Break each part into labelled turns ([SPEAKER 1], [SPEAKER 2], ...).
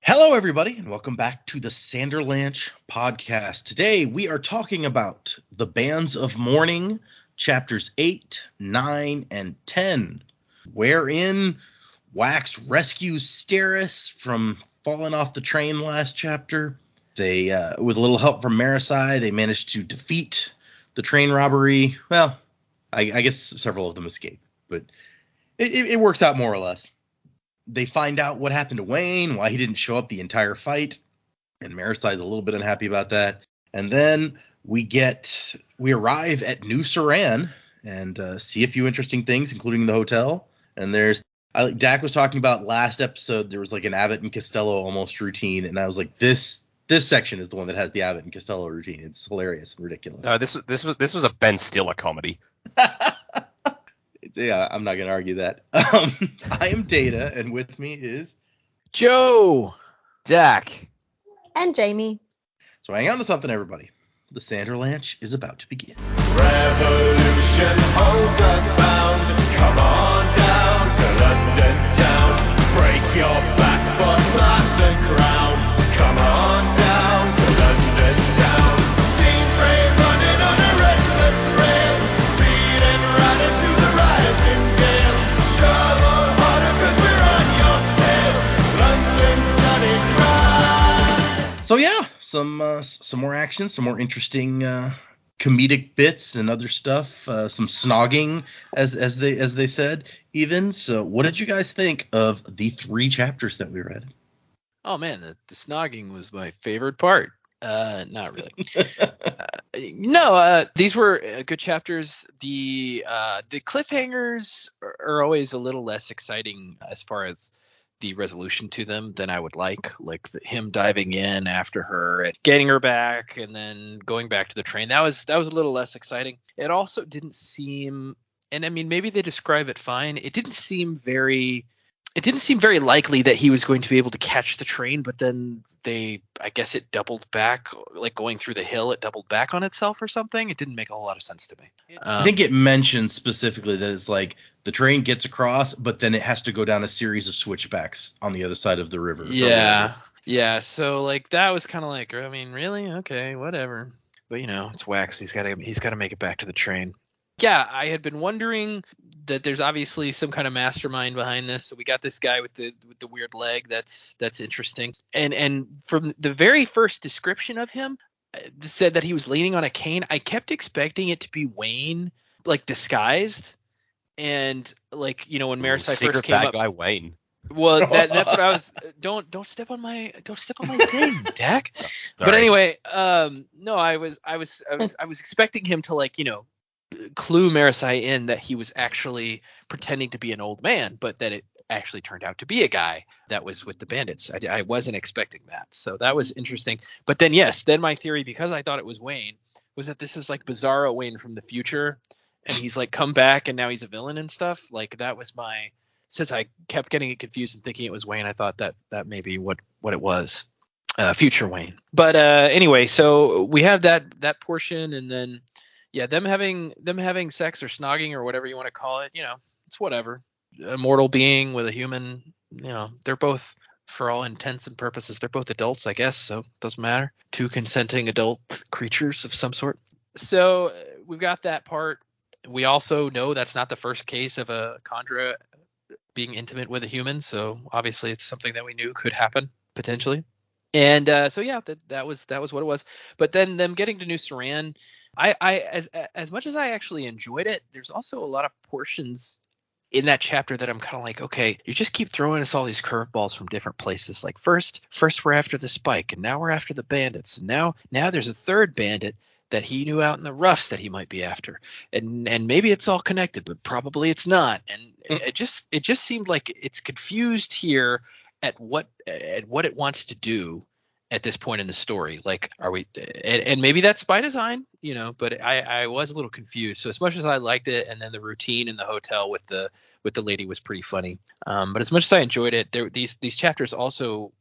[SPEAKER 1] Hello, everybody, and welcome back to the Sanderlanche podcast. Today, we are talking about the Bands of Mourning, chapters 8, 9, and 10, wherein Wax rescues Steris from falling off the train last chapter. They, with a little help from Marasai, they managed to defeat the train robbery. Well, I guess several of them escape, but it works out more or less. They find out what happened to Wayne, why he didn't show up the entire fight, and Marasai's a little bit unhappy about that. And then we arrive at New Saran and see a few interesting things, including the hotel. And Dak was talking about last episode, there was like an Abbott and Costello almost routine, and I was like, this section is the one that has the Abbott and Costello routine. It's hilarious and ridiculous.
[SPEAKER 2] This was a Ben Stiller comedy.
[SPEAKER 1] Yeah, I'm not going to argue that. I am Data, and with me is
[SPEAKER 3] Joe,
[SPEAKER 2] Dak,
[SPEAKER 4] and Jamie.
[SPEAKER 1] So hang on to something, everybody. The Sanderlanche is about to begin.
[SPEAKER 5] Revolution holds us bound. Come on down to London town. Break your back for class and crown. Come on down to London town. Steam train running on a restless rail. Speeding right into the rising gale. Shovel harder 'cause we're on your tail. London's bloody cry.
[SPEAKER 1] So yeah, some more action, some more interesting comedic bits and other stuff, some snogging as they said even. So what did you guys think of the 3 chapters that we read?
[SPEAKER 3] Oh man, the snogging was my favorite part. Not really. No, these were good chapters. The cliffhangers are always a little less exciting as far as the resolution to them than I would like him diving in after her and getting her back and then going back to the train. That was a little less exciting. It also didn't seem, and I mean maybe they describe it fine. It didn't seem very likely that he was going to be able to catch the train, but then I guess it doubled back, like going through the hill, it doubled back on itself or something. It didn't make a whole lot of sense to me.
[SPEAKER 1] I think it mentions specifically that it's like the train gets across, but then it has to go down a series of switchbacks on the other side of the river.
[SPEAKER 3] Yeah. So like that was kind of like, I mean, really? Okay, whatever. But it's Wax. He's got to make it back to the train. Yeah, I had been wondering that there's obviously some kind of mastermind behind this. So we got this guy with the weird leg. That's interesting. And from the very first description of him, said that he was leaning on a cane. I kept expecting it to be Wayne, like disguised. And like when Marasai first came
[SPEAKER 2] bad
[SPEAKER 3] up,
[SPEAKER 2] guy Wayne.
[SPEAKER 3] Well, that's what I was. Don't step on my thing, Dak.
[SPEAKER 2] Sorry.
[SPEAKER 3] But anyway, no, I was expecting him to clue Marasai in that he was actually pretending to be an old man, but that it actually turned out to be a guy that was with the bandits. I wasn't expecting that, so that was interesting. But then my theory, because I thought it was Wayne, was that this is like Bizarro Wayne from the future, and he's like come back and now he's a villain and stuff. Like that was since I kept getting it confused and thinking it was Wayne, I thought that may be what it was, future Wayne. But anyway, so we have that portion, and then. Yeah, them having sex or snogging or whatever you want to call it, it's whatever. A mortal being with a human, they're both, for all intents and purposes, they're both adults, I guess, so it doesn't matter. 2 consenting adult creatures of some sort. So we've got that part. We also know that's not the first case of a Khandra being intimate with a human, so obviously it's something that we knew could happen, potentially. And so yeah, that was what it was. But then them getting to New Saran, I as much as I actually enjoyed it, there's also a lot of portions in that chapter that I'm kind of like, okay, you just keep throwing us all these curveballs from different places. Like first we're after the Spike, and now we're after the bandits, and now there's a third bandit that he knew out in the roughs that he might be after, and maybe it's all connected, but probably it's not. And it just seemed like it's confused here at what it wants to do at this point in the story. Like, are we, and maybe that's by design, but I was a little confused. So as much as I liked it, and then the routine in the hotel with the lady was pretty funny. But as much as I enjoyed it, these chapters also,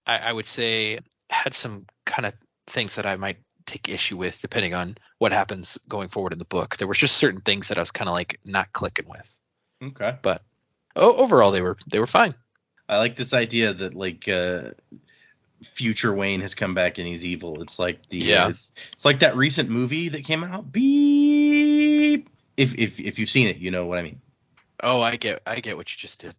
[SPEAKER 3] I would say, had some kind of things that I might take issue with depending on what happens going forward in the book. There were just certain things that I was kind of like not clicking with.
[SPEAKER 1] Okay.
[SPEAKER 3] But overall they were fine.
[SPEAKER 1] I like this idea that like future Wayne has come back and he's evil. It's like
[SPEAKER 3] Yeah.
[SPEAKER 1] it's like that recent movie that came out. Beep. If you've seen it, you know what I mean.
[SPEAKER 3] Oh, I get what you just did.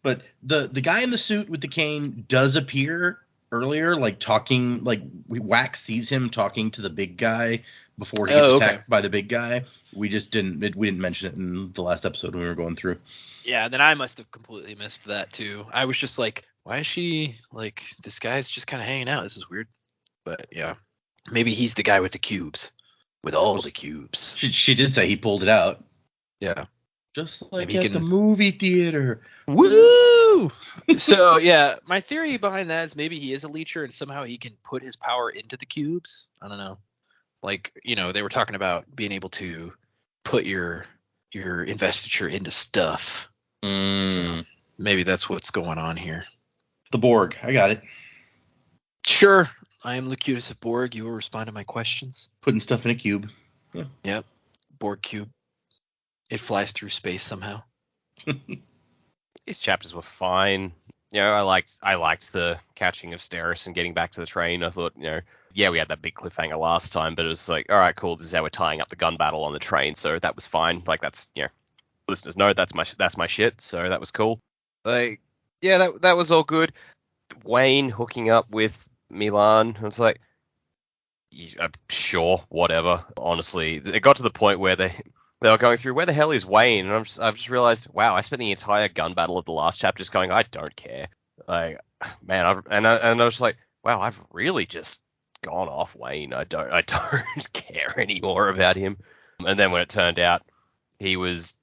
[SPEAKER 1] But the guy in the suit with the cane does appear earlier, like talking, like Wax sees him talking to the big guy before he gets attacked by the big guy. We didn't mention it in the last episode when we were going through.
[SPEAKER 3] Yeah, then I must have completely missed that too. I was just like, why is she like, this guy's just kind of hanging out? This is weird. But yeah, maybe he's the guy with the cubes, with all the cubes.
[SPEAKER 1] She did say he pulled it out.
[SPEAKER 3] Yeah.
[SPEAKER 1] Just like at the movie theater.
[SPEAKER 3] Woo! So yeah, my theory behind that is maybe he is a leecher and somehow he can put his power into the cubes. I don't know. Like, you know, they were talking about being able to put your investiture into stuff. So maybe that's what's going on here.
[SPEAKER 1] The Borg. I got it.
[SPEAKER 3] Sure. I am Locutus of Borg. You will respond to my questions.
[SPEAKER 1] Putting stuff in a cube. Yeah.
[SPEAKER 3] Yep. Borg cube. It flies through space somehow.
[SPEAKER 2] These chapters were fine. You know, I liked the catching of Steris and getting back to the train. I thought, you know, yeah, we had that big cliffhanger last time, but it was like, all right, cool. This is how we're tying up the gun battle on the train. So that was fine. Like, that's, you know, listeners know that's my shit. So that was cool. Like, yeah, that was all good. Wayne hooking up with Milan. It's like, sure, whatever. Honestly, it got to the point where they were going through, where the hell is Wayne? And I've just realized, wow, I spent the entire gun battle of the last chapter just going, I don't care. Like, man, I was like, wow, I've really just gone off Wayne. I don't care anymore about him. And then when it turned out he was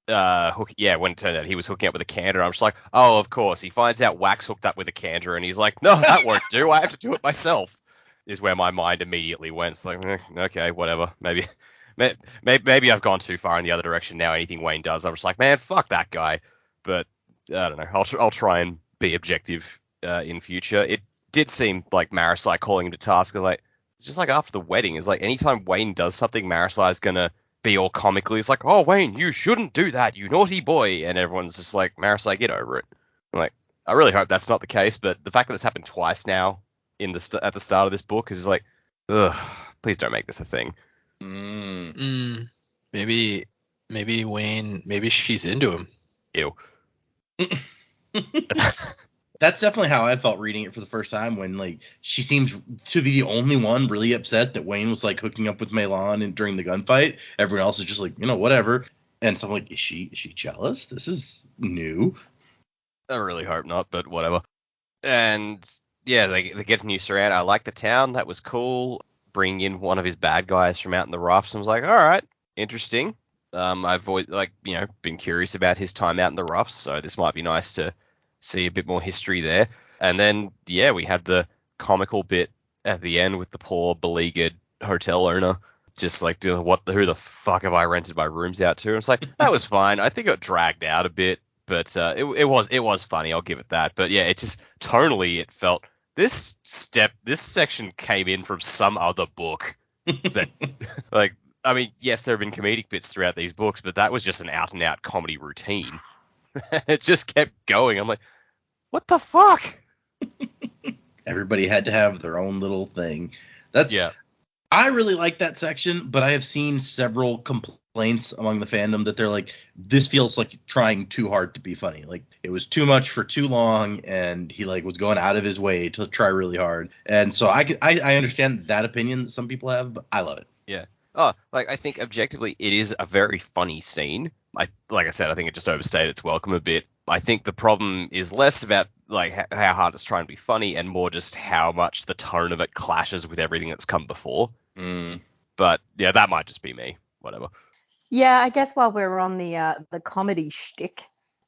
[SPEAKER 2] he was hooking up with a Kandra, I'm just like, oh, of course. He finds out Wax hooked up with a Kandra, and he's like, no, that won't do. I have to do it myself. Is where my mind immediately went. It's like, okay, whatever. Maybe I've gone too far in the other direction now. Anything Wayne does, I'm just like, man, fuck that guy. But I don't know. I'll try and be objective in future. It did seem like Marisai calling him to task. Like, it's just like after the wedding. It's like anytime Wayne does something, Marisai's gonna be all comically. It's like, oh, Wayne, you shouldn't do that, you naughty boy. And everyone's just like, Marisai, get over it. I'm like, I really hope that's not the case. But the fact that it's happened twice now at the start of this book is like, ugh, please don't make this a thing.
[SPEAKER 3] Maybe Wayne, maybe she's into him.
[SPEAKER 2] Ew.
[SPEAKER 1] That's definitely how I felt reading it for the first time, when like she seems to be the only one really upset that Wayne was like hooking up with Milan and during the gunfight. Everyone else is just like, you know, whatever. And so I'm like, is she jealous? This is new.
[SPEAKER 2] I really hope not, but whatever. And yeah, they get a new surround. I like the town. That was cool. Bringing in one of his bad guys from out in the roughs. I was like, all right, interesting. I've always been curious about his time out in the roughs, so this might be nice to see a bit more history there. And then we had the comical bit at the end with the poor beleaguered hotel owner just like doing who the fuck have I rented my rooms out to? And it's like, that was fine. I think it dragged out a bit, but it was funny. I'll give it that. But yeah, it just tonally it felt this section came in from some other book that like. I mean, yes, there have been comedic bits throughout these books, but that was just an out-and-out comedy routine. It just kept going. I'm like, what the fuck?
[SPEAKER 1] Everybody had to have their own little thing.
[SPEAKER 2] Yeah.
[SPEAKER 1] I really like that section, but I have seen several complaints among the fandom that they're like, this feels like trying too hard to be funny. Like, it was too much for too long, and he like was going out of his way to try really hard. And so I understand that opinion that some people have, but I love it.
[SPEAKER 2] Yeah. Oh, like, I think objectively it is a very funny scene. Like I said, I think it just overstayed its welcome a bit. I think the problem is less about like how hard it's trying to be funny and more just how much the tone of it clashes with everything that's come before. But yeah, that might just be me. Whatever.
[SPEAKER 4] Yeah, I guess while we're on the comedy shtick,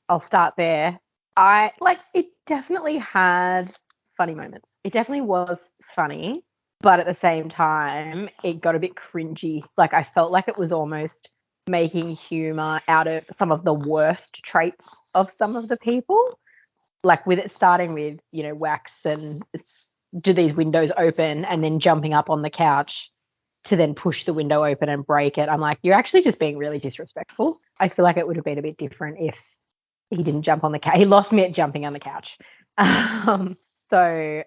[SPEAKER 4] I'll start there. It definitely had funny moments. It definitely was funny. But at the same time, it got a bit cringy. Like, I felt like it was almost making humor out of some of the worst traits of some of the people. Like, with it starting with, you know, Wax and do these windows open and then jumping up on the couch to then push the window open and break it. I'm like, you're actually just being really disrespectful. I feel like it would have been a bit different if he didn't jump on the couch. He lost me at jumping on the couch. So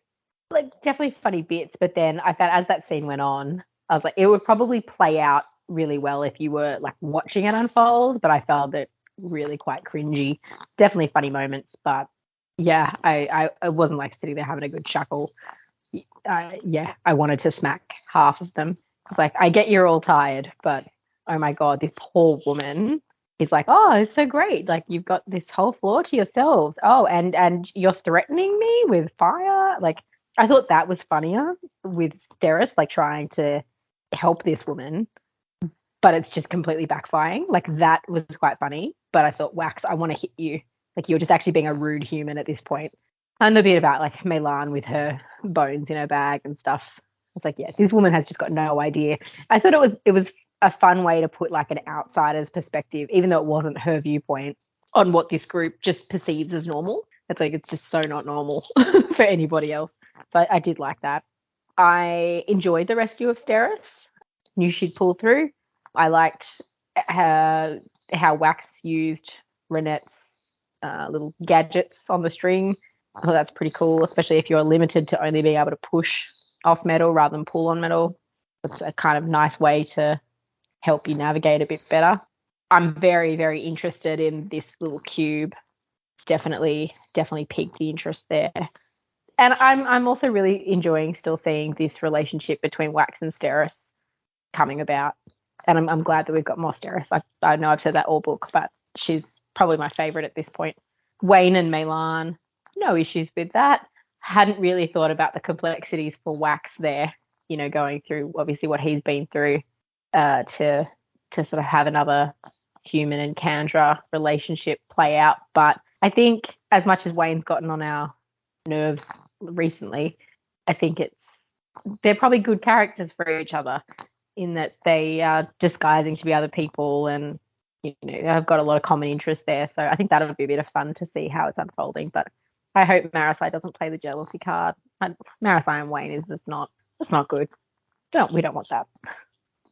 [SPEAKER 4] like definitely funny bits, but then I found as that scene went on, I was like, it would probably play out really well if you were like watching it unfold, but I found it really quite cringy. Definitely funny moments, but yeah, I wasn't like sitting there having a good chuckle. Yeah, I wanted to smack half of them. It's like, I get you're all tired, but oh my God, this poor woman is like, oh, it's so great. Like you've got this whole floor to yourselves. Oh, and you're threatening me with fire. Like I thought that was funnier with Steris, like trying to help this woman, but it's just completely backfiring. Like that was quite funny. But I thought, Wax, I want to hit you. Like you're just actually being a rude human at this point. And the bit about like Melan with her bones in her bag and stuff. It's like, yeah, this woman has just got no idea. I thought it was a fun way to put like an outsider's perspective, even though it wasn't her viewpoint, on what this group just perceives as normal. It's like it's just so not normal for anybody else. So I did like that. I enjoyed the rescue of Steris. Knew she'd pull through. I liked how Wax used Renette's little gadgets on the string. Oh, that's pretty cool, especially if you're limited to only being able to push off metal rather than pull on metal. It's a kind of nice way to help you navigate a bit better. I'm very, very interested in this little cube. Definitely piqued the interest there. And I'm also really enjoying still seeing this relationship between Wax and Steris coming about. And I'm glad that we've got more Steris. I know I've said that all book, but she's probably my favourite at this point. Wayne and Melan, no issues with that. Hadn't really thought about the complexities for Wax there, going through obviously what he's been through to sort of have another human and Kandra relationship play out. But I think as much as Wayne's gotten on our nerves recently, I think they're probably good characters for each other in that they are disguising to be other people and I've got a lot of common interest there. So I think that'll be a bit of fun to see how it's unfolding. But I hope Marasai doesn't play the jealousy card. Marasai and Wayne is just not. That's not good. We don't want that.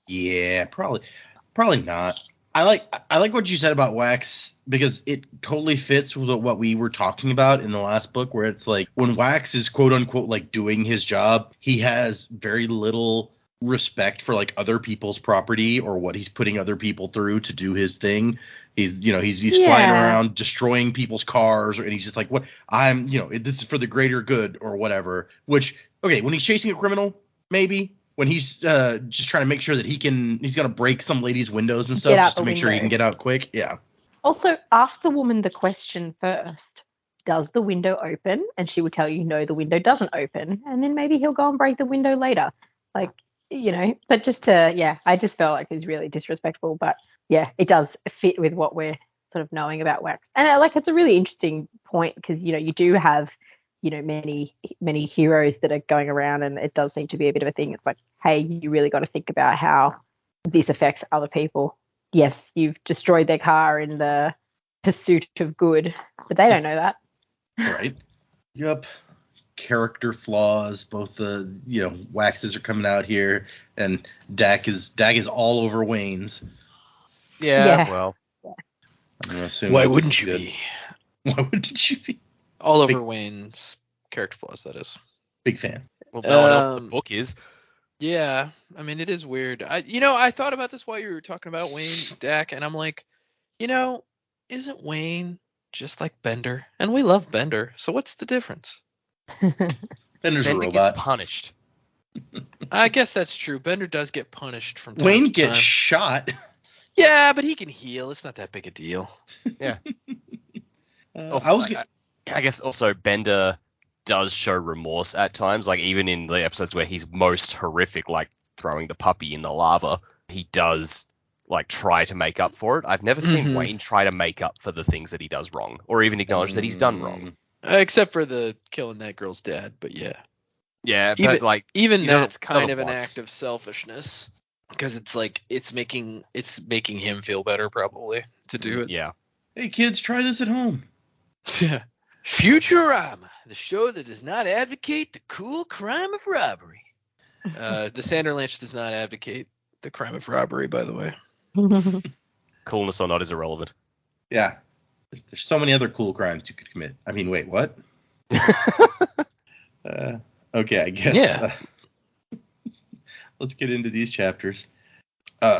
[SPEAKER 1] Yeah, probably not. I like what you said about Wax because it totally fits with what we were talking about in the last book, where it's like when Wax is quote unquote like doing his job, he has very little respect for like other people's property or what he's putting other people through to do his thing. He's flying around destroying people's cars, and he's just like, what this is for the greater good or whatever. Which, okay, when he's chasing a criminal, maybe. When he's just trying to make sure that he's gonna break some lady's windows and stuff just to make sure he can get out quick. Yeah.
[SPEAKER 4] Also, ask the woman the question first. Does the window open? And she will tell you, no, the window doesn't open. And then maybe he'll go and break the window later. Like, but I just felt like he's really disrespectful. But yeah, it does fit with what we're sort of knowing about Wax. And it's a really interesting point because, you do have, many heroes that are going around, and it does seem to be a bit of a thing. It's like, hey, you really got to think about how this affects other people. Yes, you've destroyed their car in the pursuit of good, but they don't know that.
[SPEAKER 1] Right. Yep. Character flaws. Both the Waxes are coming out here, and Dak is all over Wayne's.
[SPEAKER 2] Yeah. Well,
[SPEAKER 1] I'm gonna assume
[SPEAKER 3] why wouldn't you be?
[SPEAKER 1] Why wouldn't you be?
[SPEAKER 3] All over Wayne's character flaws, that is.
[SPEAKER 1] Big fan.
[SPEAKER 2] Well, no one else in the book is.
[SPEAKER 3] Yeah, I mean, it is weird. I thought about this while you were talking about Wayne, Dak, and I'm like, isn't Wayne just like Bender? And we love Bender, so what's the difference?
[SPEAKER 1] Bender's
[SPEAKER 2] Bender
[SPEAKER 1] a robot.
[SPEAKER 2] gets punished.
[SPEAKER 3] I guess that's true. Bender does get punished from time
[SPEAKER 1] Wayne
[SPEAKER 3] to
[SPEAKER 1] gets
[SPEAKER 3] time.
[SPEAKER 1] shot.
[SPEAKER 3] Yeah, but he can heal. It's not that big a deal.
[SPEAKER 2] Yeah.
[SPEAKER 1] Also,
[SPEAKER 2] I guess also Bender does show remorse at times, like even in the episodes where he's most horrific, like throwing the puppy in the lava, he does like try to make up for it. I've never seen Wayne try to make up for the things that he does wrong, or even acknowledge that he's done wrong.
[SPEAKER 3] Except for the killing that girl's dad, but yeah.
[SPEAKER 2] Yeah,
[SPEAKER 3] Even,
[SPEAKER 2] but like
[SPEAKER 3] even that's kind of an
[SPEAKER 2] once.
[SPEAKER 3] act of selfishness, because it's like it's making him feel better probably to do it.
[SPEAKER 2] Yeah.
[SPEAKER 1] Hey kids, try this at home.
[SPEAKER 3] Futurama, the show that does not advocate the cool crime of robbery. The Sanderlanche does not advocate the crime of robbery, by the way.
[SPEAKER 2] Coolness or not is irrelevant.
[SPEAKER 1] Yeah. There's so many other cool crimes you could commit. I mean, wait, what? Okay, I guess.
[SPEAKER 3] Yeah.
[SPEAKER 1] Let's get into these chapters.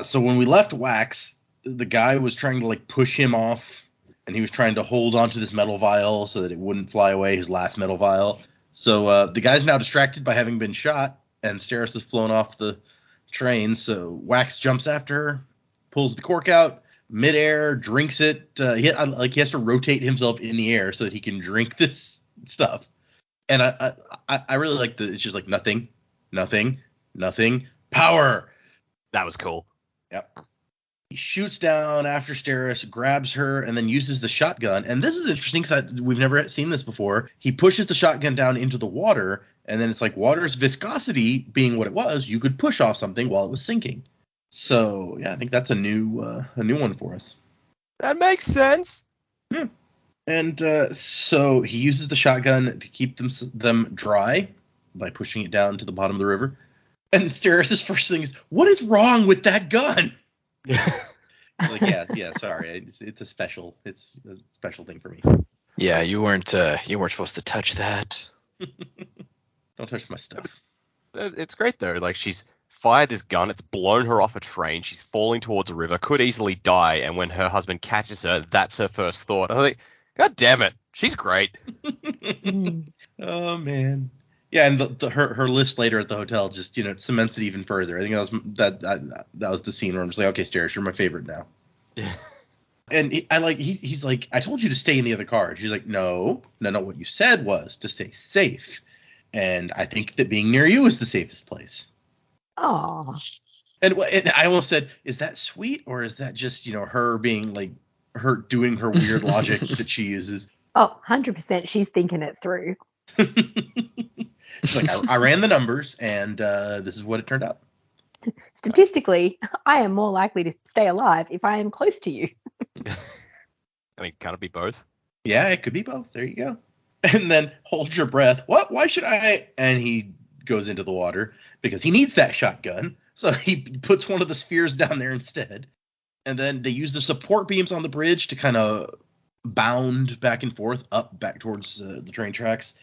[SPEAKER 1] So when we left Wax, the guy was trying to like push him off, and he was trying to hold onto this metal vial so that it wouldn't fly away, his last metal vial. So the guy's now distracted by having been shot, and Steris has flown off the train. So Wax jumps after her, pulls the cork out midair, drinks it. He has to rotate himself in the air so that he can drink this stuff. And I really like it's just like nothing, power.
[SPEAKER 2] That was cool.
[SPEAKER 1] Yep. He shoots down after Steris, grabs her, and then uses the shotgun. And this is interesting because we've never seen this before. He pushes the shotgun down into the water, and then it's like water's viscosity being what it was, you could push off something while it was sinking. So yeah, I think that's a new one for us.
[SPEAKER 2] That makes sense.
[SPEAKER 1] Yeah. And so he uses the shotgun to keep them dry by pushing it down to the bottom of the river. And Steris' first thing is, what is wrong with that gun? Like, yeah, sorry, it's a special thing for me.
[SPEAKER 3] Yeah, you weren't supposed to touch that.
[SPEAKER 1] Don't touch my stuff.
[SPEAKER 2] It's great though. Like, she's fired this gun, it's blown her off a train, she's falling towards a river, could easily die, and when her husband catches her, that's her first thought. I think, God damn it, she's great.
[SPEAKER 1] Oh man. Yeah, and her list later at the hotel just cements it even further. I think that was the scene where I'm just like, okay, Steris, you're my favorite now. And he's like, I told you to stay in the other car. And she's like, no. What you said was to stay safe, and I think that being near you is the safest place.
[SPEAKER 4] Oh.
[SPEAKER 1] And I almost said, is that sweet, or is that just her being like her doing her weird logic that she uses?
[SPEAKER 4] Oh, 100%. She's thinking it through.
[SPEAKER 1] She's like, I ran the numbers, and this is what it turned out.
[SPEAKER 4] Statistically, I am more likely to stay alive if I am close to you.
[SPEAKER 2] I mean, can it be both?
[SPEAKER 1] Yeah, it could be both. There you go. And then hold your breath. What? Why should I? And he goes into the water because he needs that shotgun. So he puts one of the spheres down there instead. And then they use the support beams on the bridge to kind of bound back and forth back towards the train tracks.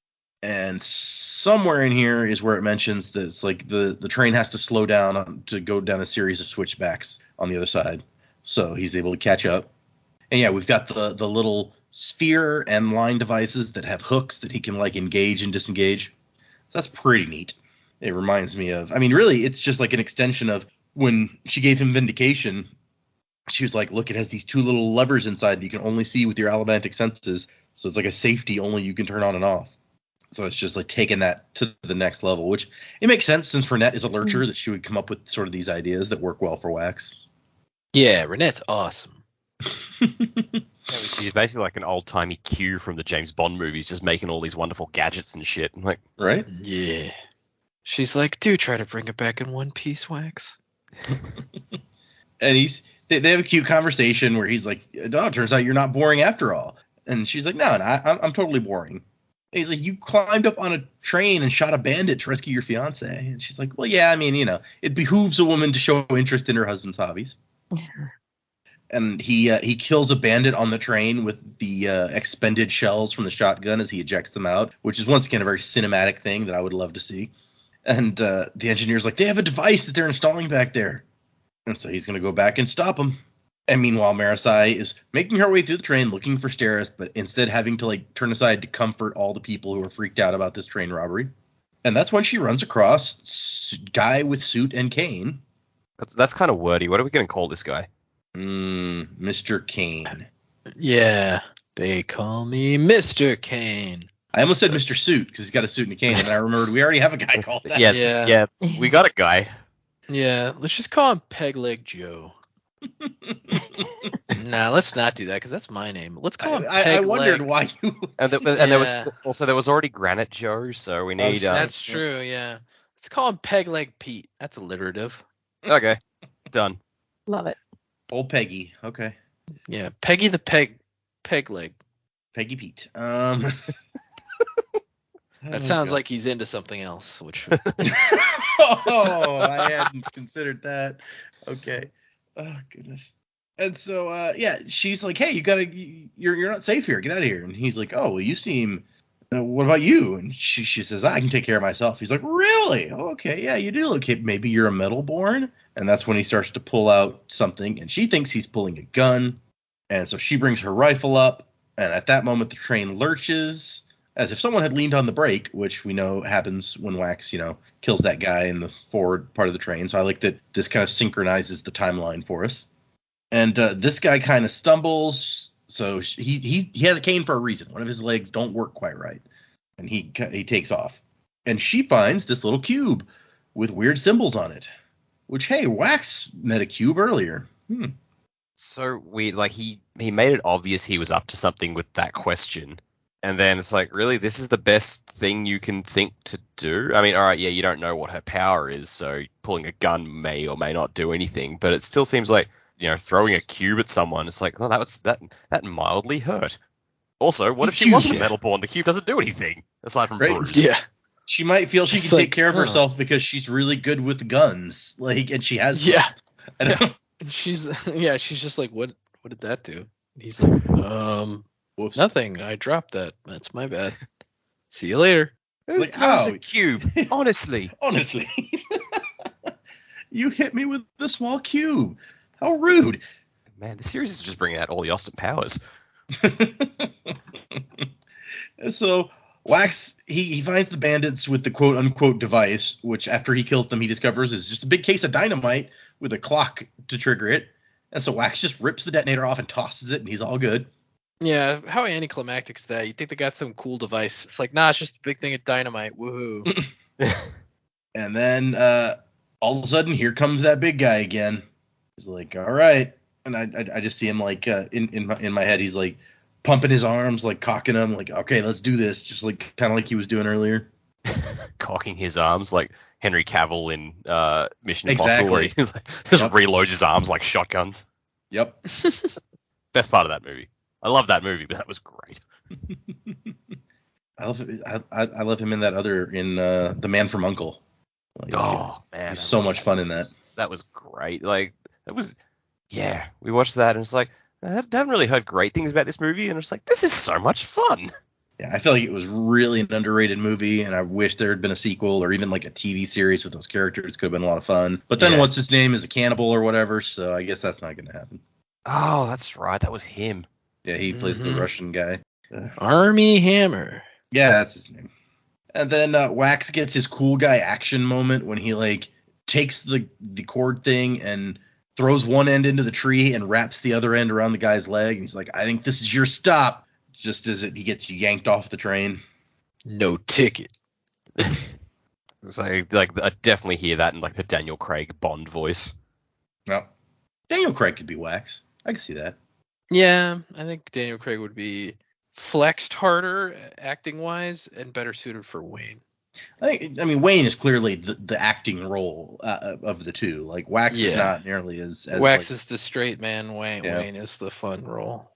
[SPEAKER 1] And somewhere in here is where it mentions that it's like the train has to slow down to go down a series of switchbacks on the other side. So he's able to catch up. And yeah, we've got the little sphere and line devices that have hooks that he can like engage and disengage. So that's pretty neat. It reminds me of, I mean, really, it's just like an extension of when she gave him Vindication. She was like, look, it has these two little levers inside that you can only see with your allomantic senses. So it's like a safety only you can turn on and off. So it's just like taking that to the next level, which it makes sense since Renette is a lurcher that she would come up with sort of these ideas that work well for Wax.
[SPEAKER 3] Yeah, Renette's awesome.
[SPEAKER 2] She's basically like an old-timey Q from the James Bond movies, just making all these wonderful gadgets and shit. I'm like,
[SPEAKER 1] right?
[SPEAKER 3] Yeah. She's like, do try to bring it back in one piece, Wax.
[SPEAKER 1] And they have a cute conversation where he's like, oh, it turns out you're not boring after all. And she's like, no, I'm totally boring. And he's like, you climbed up on a train and shot a bandit to rescue your fiance. And she's like, well, yeah, I mean, it behooves a woman to show interest in her husband's hobbies. And he kills a bandit on the train with the expended shells from the shotgun as he ejects them out, which is once again a very cinematic thing that I would love to see. And the engineer's like, they have a device that they're installing back there. And so he's going to go back and stop them. And meanwhile, Marasai is making her way through the train looking for Steris, but instead having to like turn aside to comfort all the people who are freaked out about this train robbery. And that's when she runs across guy with suit and cane.
[SPEAKER 2] That's kind of wordy. What are we going to call this guy?
[SPEAKER 1] Mr. Kane.
[SPEAKER 3] Yeah, they call me Mr. Kane.
[SPEAKER 1] I almost said Mr. Suit because he's got a suit and a cane, and then I remembered we already have a guy called that.
[SPEAKER 2] Yeah, we got a guy.
[SPEAKER 3] Yeah, let's just call him Peg Leg Joe. Nah, let's not do that because that's my name. Let's call him Peg
[SPEAKER 1] I wondered why you.
[SPEAKER 2] And there was already Granite Joe, so we need.
[SPEAKER 3] That's true. Yeah, let's call him Peg Leg Pete. That's alliterative.
[SPEAKER 2] Okay, done.
[SPEAKER 4] Love it.
[SPEAKER 1] Old Peggy. Okay.
[SPEAKER 3] Yeah, Peggy the Peg Leg.
[SPEAKER 1] Peggy Pete.
[SPEAKER 3] That sounds like he's into something else, which.
[SPEAKER 1] Oh, I hadn't considered that. Okay. Oh goodness. And so yeah, she's like, hey, you're not safe here. Get out of here. And he's like, oh, well, you seem What about you? And she says, I can take care of myself. He's like, really? Okay, yeah, you do look it. Maybe you're a metalborn. And that's when he starts to pull out something, and she thinks he's pulling a gun. And so she brings her rifle up, and at that moment the train lurches as if someone had leaned on the brake, which we know happens when Wax, kills that guy in the forward part of the train. So I like that this kind of synchronizes the timeline for us. And this guy kind of stumbles. So he has a cane for a reason. One of his legs don't work quite right, and he takes off. And she finds this little cube with weird symbols on it. Which, hey, Wax met a cube earlier.
[SPEAKER 2] So weird. Like he made it obvious he was up to something with that question, and then it's like, really, this is the best thing you can think to do? I mean, all right, yeah, you don't know what her power is, so pulling a gun may or may not do anything, but it still seems like, throwing a cube at someone, it's like, well, that mildly hurt. Also, what if she wasn't metalborn? The cube doesn't do anything aside from bruise.
[SPEAKER 3] Yeah.
[SPEAKER 1] She might feel she can take care of herself because she's really good with guns, and she has.
[SPEAKER 3] Yeah.
[SPEAKER 1] I don't know.
[SPEAKER 3] She's just like, what did that do? And he's like,
[SPEAKER 1] Whoops.
[SPEAKER 3] nothing. I dropped that. That's my bad. See you later.
[SPEAKER 2] Who throws a cube? Honestly.
[SPEAKER 1] Honestly. You hit me with the small cube. How rude.
[SPEAKER 2] Man, the series is just bringing out all the Austin Powers.
[SPEAKER 1] So Wax, he finds the bandits with the quote-unquote device, which after he kills them, he discovers is just a big case of dynamite with a clock to trigger it. And so Wax just rips the detonator off and tosses it, and he's all good.
[SPEAKER 3] Yeah, how anticlimactic is that? You think they got some cool device. It's like, nah, it's just a big thing of dynamite. Woohoo.
[SPEAKER 1] And then all of a sudden, here comes that big guy again. He's like, all right. And I just see him like in my head, he's like pumping his arms, like cocking them, like, okay, let's do this. Just like kind of like he was doing earlier.
[SPEAKER 2] Cocking his arms like Henry Cavill in Mission
[SPEAKER 1] Exactly.
[SPEAKER 2] Impossible, where he just reloads his arms like shotguns.
[SPEAKER 1] Yep.
[SPEAKER 2] Best part of that movie. I love that movie, but that was great.
[SPEAKER 1] I love him in that in The Man from U.N.C.L.E. Like,
[SPEAKER 2] Man,
[SPEAKER 1] he's so much fun in that.
[SPEAKER 2] That was great. Like we watched that and it's like, I haven't really heard great things about this movie, and it's like, this is so much fun.
[SPEAKER 1] Yeah, I feel like it was really an underrated movie, and I wish there had been a sequel or even like a TV series with those characters. It could have been a lot of fun. But then what's his name is a cannibal or whatever, so I guess that's not going to happen.
[SPEAKER 2] Oh, that's right. That was him.
[SPEAKER 1] Yeah, he plays the Russian guy.
[SPEAKER 3] Army Hammer.
[SPEAKER 1] Yeah, that's his name. And then Wax gets his cool guy action moment when he like takes the cord thing and throws one end into the tree and wraps the other end around the guy's leg. And he's like, I think this is your stop. Just as he gets yanked off the train.
[SPEAKER 3] No ticket.
[SPEAKER 2] It's like I definitely hear that in like the Daniel Craig Bond voice.
[SPEAKER 1] No, Daniel Craig could be Wax. I can see that.
[SPEAKER 3] Yeah, I think Daniel Craig would be flexed harder acting wise and better suited for Wayne.
[SPEAKER 1] I mean, Wayne is clearly the acting role of the two. Like Wax is not nearly as
[SPEAKER 3] Wax is the straight man. Wayne is the fun role.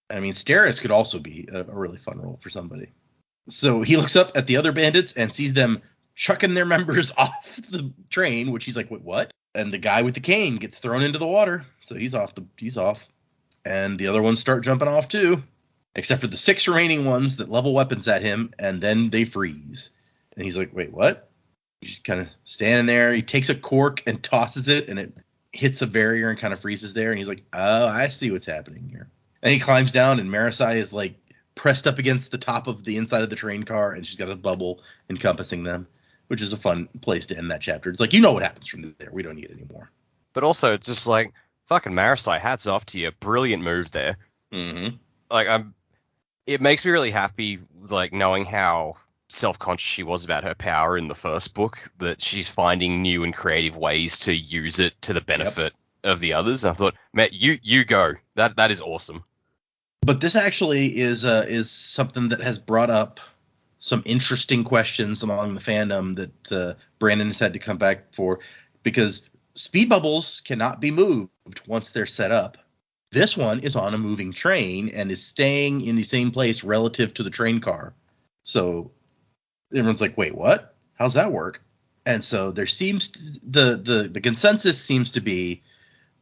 [SPEAKER 1] I mean, Steris could also be a really fun role for somebody. So he looks up at the other bandits and sees them chucking their members off the train, which he's like, wait, what? And the guy with the cane gets thrown into the water, so he's off. And the other ones start jumping off too, except for the 6 remaining ones that level weapons at him, and then they freeze. And he's like, wait, what? He's just kind of standing there. He takes a cork and tosses it, and it hits a barrier and kind of freezes there. And he's like, oh, I see what's happening here. And he climbs down, and Marasai is like pressed up against the top of the inside of the train car, and she's got a bubble encompassing them, which is a fun place to end that chapter. It's like, you know what happens from there. We don't need it anymore.
[SPEAKER 2] But also, it's just like, fucking Marasai, hats off to you. Brilliant move there.
[SPEAKER 1] Mm-hmm.
[SPEAKER 2] Like, it makes me really happy, like, knowing how self-conscious she was about her power in the first book, that she's finding new and creative ways to use it to the benefit of the others. And I thought, Matt, you go. That is awesome.
[SPEAKER 1] But this actually is something that has brought up some interesting questions among the fandom that Brandon has had to come back for, because speed bubbles cannot be moved once they're set up. This one is on a moving train and is staying in the same place relative to the train car. So everyone's like, wait, what? How's that work? And so there seems the consensus seems to be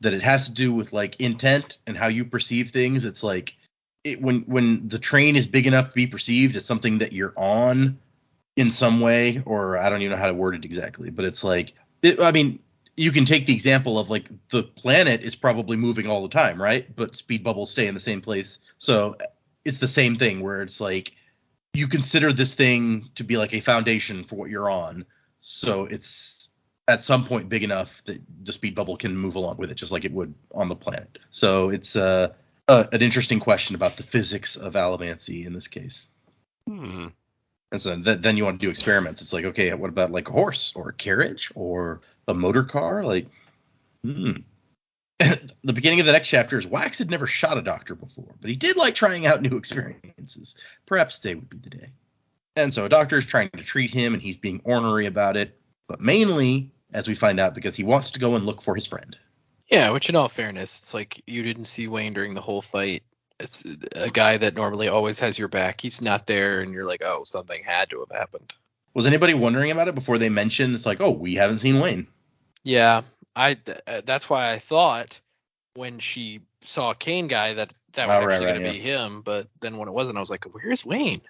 [SPEAKER 1] that it has to do with like intent and how you perceive things. It's like when the train is big enough to be perceived as something that you're on in some way, or I don't even know how to word it exactly, but it's like, I mean, you can take the example of like the planet is probably moving all the time, right? But speed bubbles stay in the same place. So it's the same thing where it's like you consider this thing to be like a foundation for what you're on. So it's at some point big enough that the speed bubble can move along with it, just like it would on the planet. So it's an interesting question about the physics of allomancy in this case.
[SPEAKER 2] Hmm.
[SPEAKER 1] And so then you want to do experiments. It's like, okay, what about like a horse or a carriage or a motor car? Like, The beginning of the next chapter is Wax had never shot a doctor before, but he did like trying out new experiences. Perhaps today would be the day. And so a doctor is trying to treat him, and he's being ornery about it, but mainly, as we find out, because he wants to go and look for his friend.
[SPEAKER 3] Yeah, which in all fairness, it's like you didn't see Wayne during the whole fight. It's a guy that normally always has your back. He's not there, and you're like, oh, something had to have happened.
[SPEAKER 1] Was anybody wondering about it before they mentioned it's like, oh, we haven't seen Wayne?
[SPEAKER 3] Yeah, that's why I thought when she saw a Kane guy that was actually going to be him, but then when it wasn't, I was like, where's Wayne?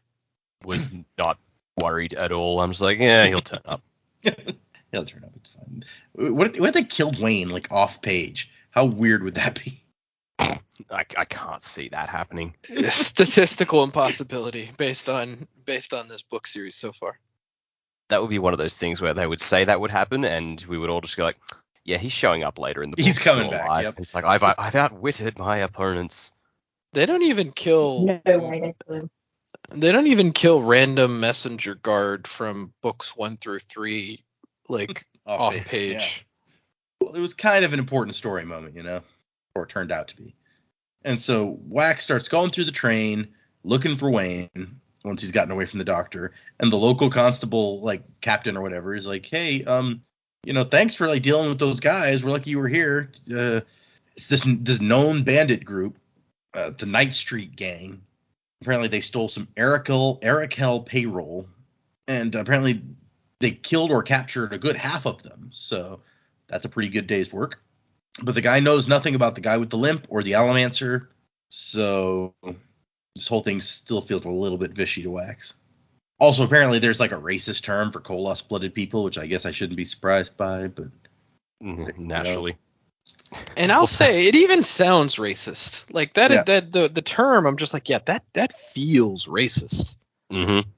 [SPEAKER 2] Was not worried at all. I'm just like, yeah, he'll turn up.
[SPEAKER 1] He'll turn up. It's fine. What if they killed Wayne like off page? How weird would that be?
[SPEAKER 2] I can't see that happening.
[SPEAKER 3] Statistical impossibility based on this book series so far.
[SPEAKER 2] That would be one of those things where they would say that would happen, and we would all just go like, yeah, he's showing up later in the book.
[SPEAKER 1] He's coming back.
[SPEAKER 2] Alive.
[SPEAKER 1] Yep.
[SPEAKER 2] It's like I've outwitted my opponents.
[SPEAKER 3] They don't even kill.
[SPEAKER 4] No way.
[SPEAKER 3] They don't even kill random messenger guard from books 1 through 3, like off page.
[SPEAKER 1] Yeah. Well, it was kind of an important story moment, or it turned out to be. And so Wax starts going through the train looking for Wayne once he's gotten away from the doctor, and the local constable, like captain or whatever, is like, hey, thanks for like dealing with those guys. We're lucky you were here. It's this known bandit group, the Night Street Gang. Apparently they stole some Erikel payroll, and apparently they killed or captured a good half of them. So that's a pretty good day's work. But the guy knows nothing about the guy with the limp or the Allomancer, so this whole thing still feels a little bit fishy to Wax. Also, apparently there's like a racist term for Koloss-blooded people, which I guess I shouldn't be surprised by, but
[SPEAKER 2] naturally.
[SPEAKER 3] And I'll say it even sounds racist. Like that. Yeah. The term, I'm just like, yeah, that feels racist.
[SPEAKER 2] Mm-hmm.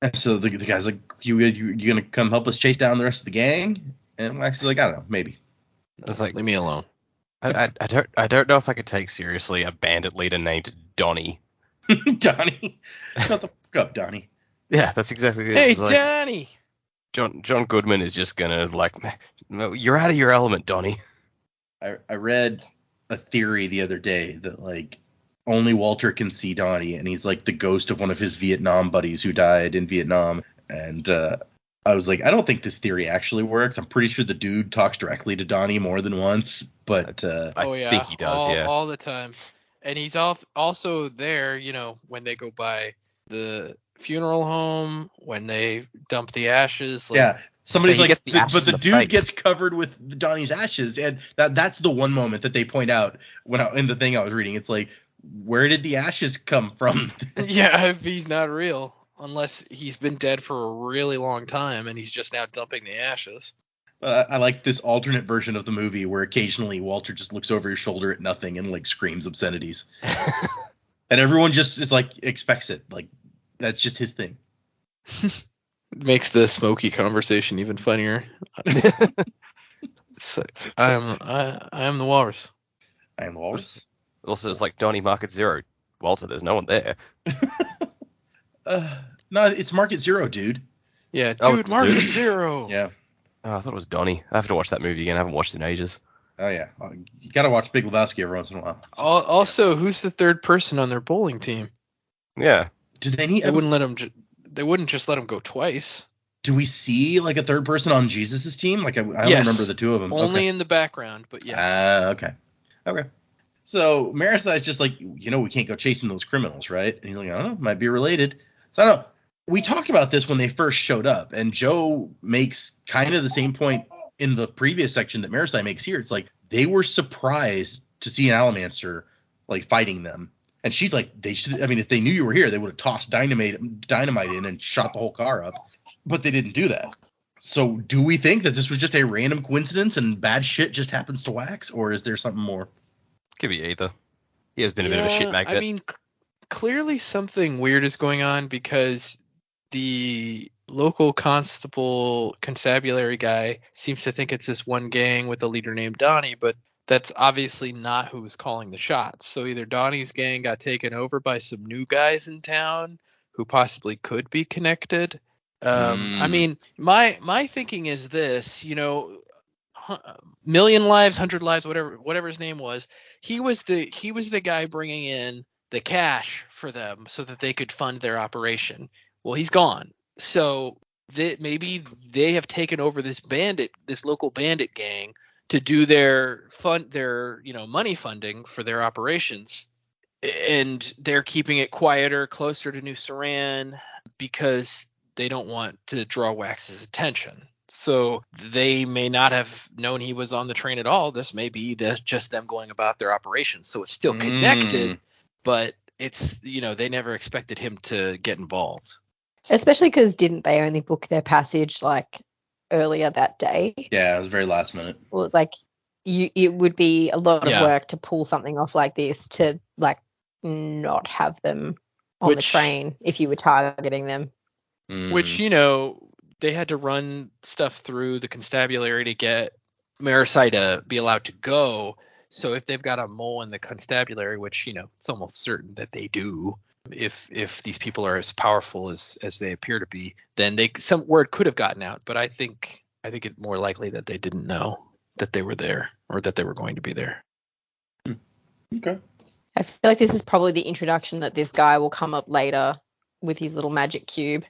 [SPEAKER 1] And so the guy's like, you gonna come help us chase down the rest of the gang? And Wax is like, I don't know, maybe.
[SPEAKER 3] It's like, leave me alone.
[SPEAKER 2] I don't know if I could take seriously a bandit leader named Donnie.
[SPEAKER 1] Donnie, shut the fuck up, Donnie.
[SPEAKER 2] Yeah, that's exactly it.
[SPEAKER 3] Hey,
[SPEAKER 2] it's
[SPEAKER 3] Donnie.
[SPEAKER 2] Like, John Goodman is just gonna like, no, you're out of your element, Donnie.
[SPEAKER 1] I read a theory the other day that like only Walter can see Donnie, and he's like the ghost of one of his Vietnam buddies who died in Vietnam. And I was like, I don't think this theory actually works. I'm pretty sure the dude talks directly to Donnie more than once, but
[SPEAKER 2] I think he does,
[SPEAKER 3] all the time. And he's also there, when they go by the funeral home, when they dump the ashes. Like,
[SPEAKER 1] yeah, somebody's like, but the dude
[SPEAKER 2] face.
[SPEAKER 1] Gets covered with Donnie's ashes, and that's the one moment that they point out in the thing I was reading. It's like, where did the ashes come from?
[SPEAKER 3] Yeah, if he's not real. Unless he's been dead for a really long time and he's just now dumping the ashes.
[SPEAKER 1] I like this alternate version of the movie where occasionally Walter just looks over his shoulder at nothing and like screams obscenities. And everyone just is like expects it. Like that's just his thing.
[SPEAKER 3] Makes the Smokey conversation even funnier. I am the walrus.
[SPEAKER 1] I am the walrus.
[SPEAKER 2] Also, it's like Donnie Market Zero. Walter, there's no one there.
[SPEAKER 1] No, it's Market Zero, dude.
[SPEAKER 3] Yeah, dude, Market Zero.
[SPEAKER 1] Yeah.
[SPEAKER 2] Oh, I thought it was Donnie. I have to watch that movie again. I haven't watched it in ages.
[SPEAKER 1] Oh, yeah. You got to watch Big Lebowski every once in a while.
[SPEAKER 3] Also, who's the third person on their bowling team?
[SPEAKER 2] Yeah.
[SPEAKER 1] Do they need?
[SPEAKER 3] They wouldn't let him. They wouldn't just let him go twice.
[SPEAKER 1] Do we see like a third person on Jesus' team? Like I don't remember the two of them.
[SPEAKER 3] Only in the background, but yes.
[SPEAKER 1] Okay. So Marisai's just like, we can't go chasing those criminals, right? And he's like, I don't know, might be related. So I don't know. We talked about this when they first showed up, and Joe makes kind of the same point in the previous section that Marisai makes here. It's like they were surprised to see an Allomancer like fighting them. And she's like, they should. I mean, if they knew you were here, they would have tossed dynamite in and shot the whole car up. But they didn't do that. So do we think that this was just a random coincidence and bad shit just happens to Wax, or is there something more?
[SPEAKER 2] Could be either. He has been a bit of a shit magnet.
[SPEAKER 3] I mean, clearly something weird is going on because the local constabulary guy seems to think it's this one gang with a leader named Donnie, but that's obviously not who was calling the shots. So either Donnie's gang got taken over by some new guys in town who possibly could be connected. I mean, my thinking is this, Million Lives, 100 Lives, whatever his name was, he was the guy bringing in the cash for them so that they could fund their operation. Well, he's gone. So maybe they have taken over this local bandit gang to do their money funding for their operations, and they're keeping it quieter, closer to New Saran because they don't want to draw Wax's attention. So they may not have known he was on the train at all. This may be just them going about their operations. So it's still connected, but it's, they never expected him to get involved.
[SPEAKER 4] Especially because didn't they only book their passage like earlier that day?
[SPEAKER 1] Yeah, it was very last minute.
[SPEAKER 4] Well, like it would be a lot of work to pull something off like this to like not have them on the train if you were targeting them.
[SPEAKER 3] Which, they had to run stuff through the constabulary to get Marasai to be allowed to go. So if they've got a mole in the constabulary, which, it's almost certain that they do, if these people are as powerful as they appear to be, then some word could have gotten out. But I think it's more likely that they didn't know that they were there or that they were going to be there.
[SPEAKER 1] Okay.
[SPEAKER 4] I feel like this is probably the introduction that this guy will come up later with his little magic cube.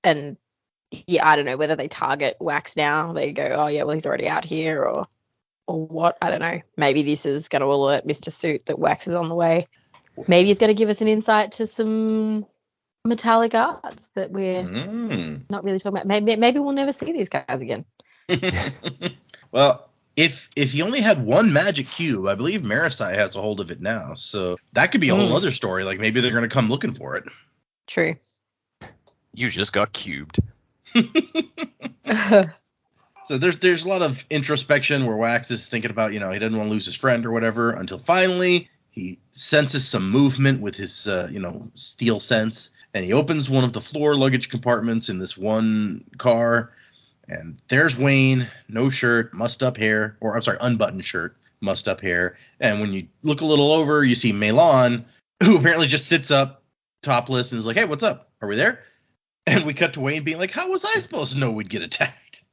[SPEAKER 4] And yeah, I don't know whether they target Wax now. They go, oh yeah, well he's already out here, or what? I don't know. Maybe this is going to alert Mr. Suit that Wax is on the way. Maybe it's going to give us an insight to some metallic arts that we're not really talking about. Maybe we'll never see these guys again.
[SPEAKER 1] Well, if he only had one magic cube, I believe Marasai has a hold of it now. So that could be a whole other story. Like maybe they're going to come looking for it.
[SPEAKER 4] True.
[SPEAKER 2] You just got cubed.
[SPEAKER 1] So there's a lot of introspection where Wax is thinking about, he doesn't want to lose his friend or whatever, until finally he senses some movement with his, steel sense, and he opens one of the floor luggage compartments in this one car, and there's Wayne, no shirt, unbuttoned shirt, mussed up hair, and when you look a little over, you see Melan, who apparently just sits up topless and is like, hey, what's up? Are we there? And we cut to Wayne being like, how was I supposed to know we'd get attacked?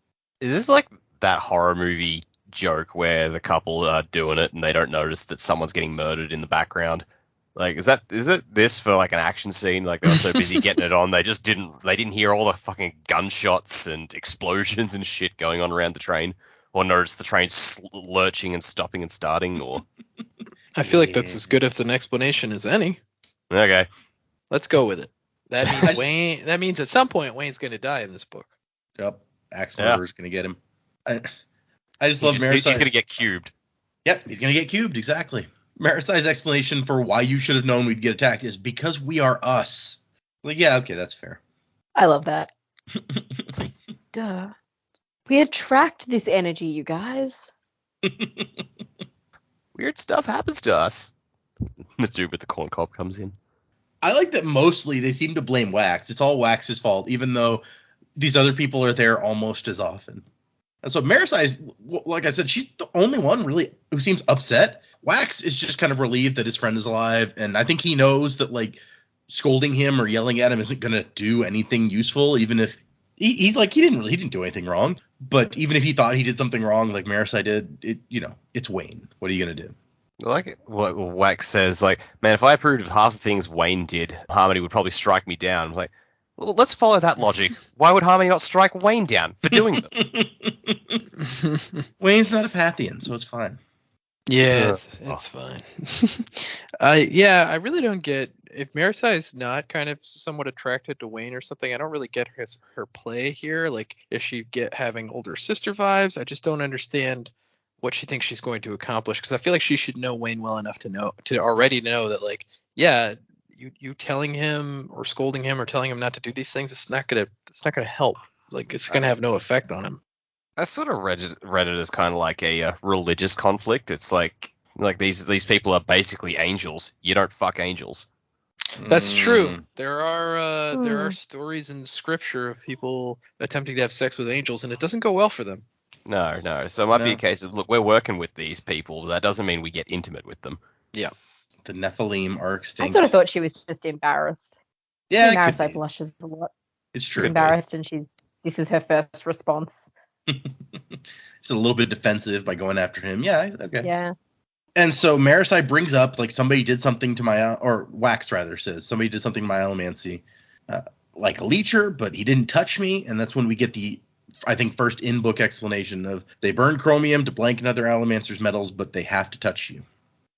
[SPEAKER 2] Is this like that horror movie joke where the couple are doing it and they don't notice that someone's getting murdered in the background? Like, is that this for like an action scene? Like, they were so busy getting it on, they didn't hear all the fucking gunshots and explosions and shit going on around the train, or notice the train lurching and stopping and starting, or...
[SPEAKER 3] I feel like that's as good of an explanation as any.
[SPEAKER 2] Okay.
[SPEAKER 3] Let's go with it. That means That means at some point Wayne's going to die in this book.
[SPEAKER 1] Yep. Axe Murderer's going to get him. I just love Marasai.
[SPEAKER 2] He's going to get cubed.
[SPEAKER 1] Yep, he's going to get cubed, exactly. Marasai's explanation for why you should have known we'd get attacked is because we are us. Like, yeah, okay, that's fair.
[SPEAKER 4] I love that. It's like, duh. We attract this energy, you guys.
[SPEAKER 2] Weird stuff happens to us. The dude with the corn cob comes in.
[SPEAKER 1] I like that mostly they seem to blame Wax. It's all Wax's fault, even though these other people are there almost as often. And so Marasai's, like I said, she's the only one really who seems upset. Wax is just kind of relieved that his friend is alive, and I think he knows that, like, scolding him or yelling at him isn't going to do anything useful, even if he's like, he didn't do anything wrong. But even if he thought he did something wrong, like Marasai did, it's Wayne. What are you going to do?
[SPEAKER 2] Like what Wax says, like, man, if I approved of half the things Wayne did, Harmony would probably strike me down. I'm like, well, let's follow that logic. Why would Harmony not strike Wayne down for doing them?
[SPEAKER 1] Wayne's not a Pathian, so it's fine.
[SPEAKER 3] Yeah, it's fine. I really don't get, if Marasai is not kind of somewhat attracted to Wayne or something, I don't really get her play here. Like, is she having older sister vibes? I just don't understand what she thinks she's going to accomplish, because I feel like she should know Wayne well enough to already know that, like, yeah, you telling him or scolding him or telling him not to do these things, it's not gonna help. Like, it's gonna have no effect on him.
[SPEAKER 2] I sort of read it as kind of like a religious conflict. It's like these people are basically angels. You don't fuck angels.
[SPEAKER 3] That's true. There
[SPEAKER 4] Hmm.
[SPEAKER 3] are stories in scripture of people attempting to have sex with angels, and it doesn't go well for them.
[SPEAKER 2] No. So it might be
[SPEAKER 1] No.
[SPEAKER 2] a case of, look, we're working with these people. But that doesn't mean we get intimate with them.
[SPEAKER 3] Yeah.
[SPEAKER 1] The Nephilim are
[SPEAKER 4] I
[SPEAKER 1] extinct.
[SPEAKER 4] sort of thought she was just embarrassed.
[SPEAKER 1] Yeah, it
[SPEAKER 4] Embarrassed,
[SPEAKER 1] could
[SPEAKER 4] I
[SPEAKER 1] be.
[SPEAKER 4] blushes a lot.
[SPEAKER 1] It's
[SPEAKER 4] She's
[SPEAKER 1] true.
[SPEAKER 4] embarrassed, and this is her first response.
[SPEAKER 1] She's a little bit defensive by going after him. Yeah, okay.
[SPEAKER 4] Yeah.
[SPEAKER 1] And so Marisai brings up, like, somebody did something to my, or Wax rather says, somebody did something to my allomancy, like a leecher, but he didn't touch me. And that's when we get the, I think, first in-book explanation of they burn chromium to blank other allomancer's metals, but they have to touch you.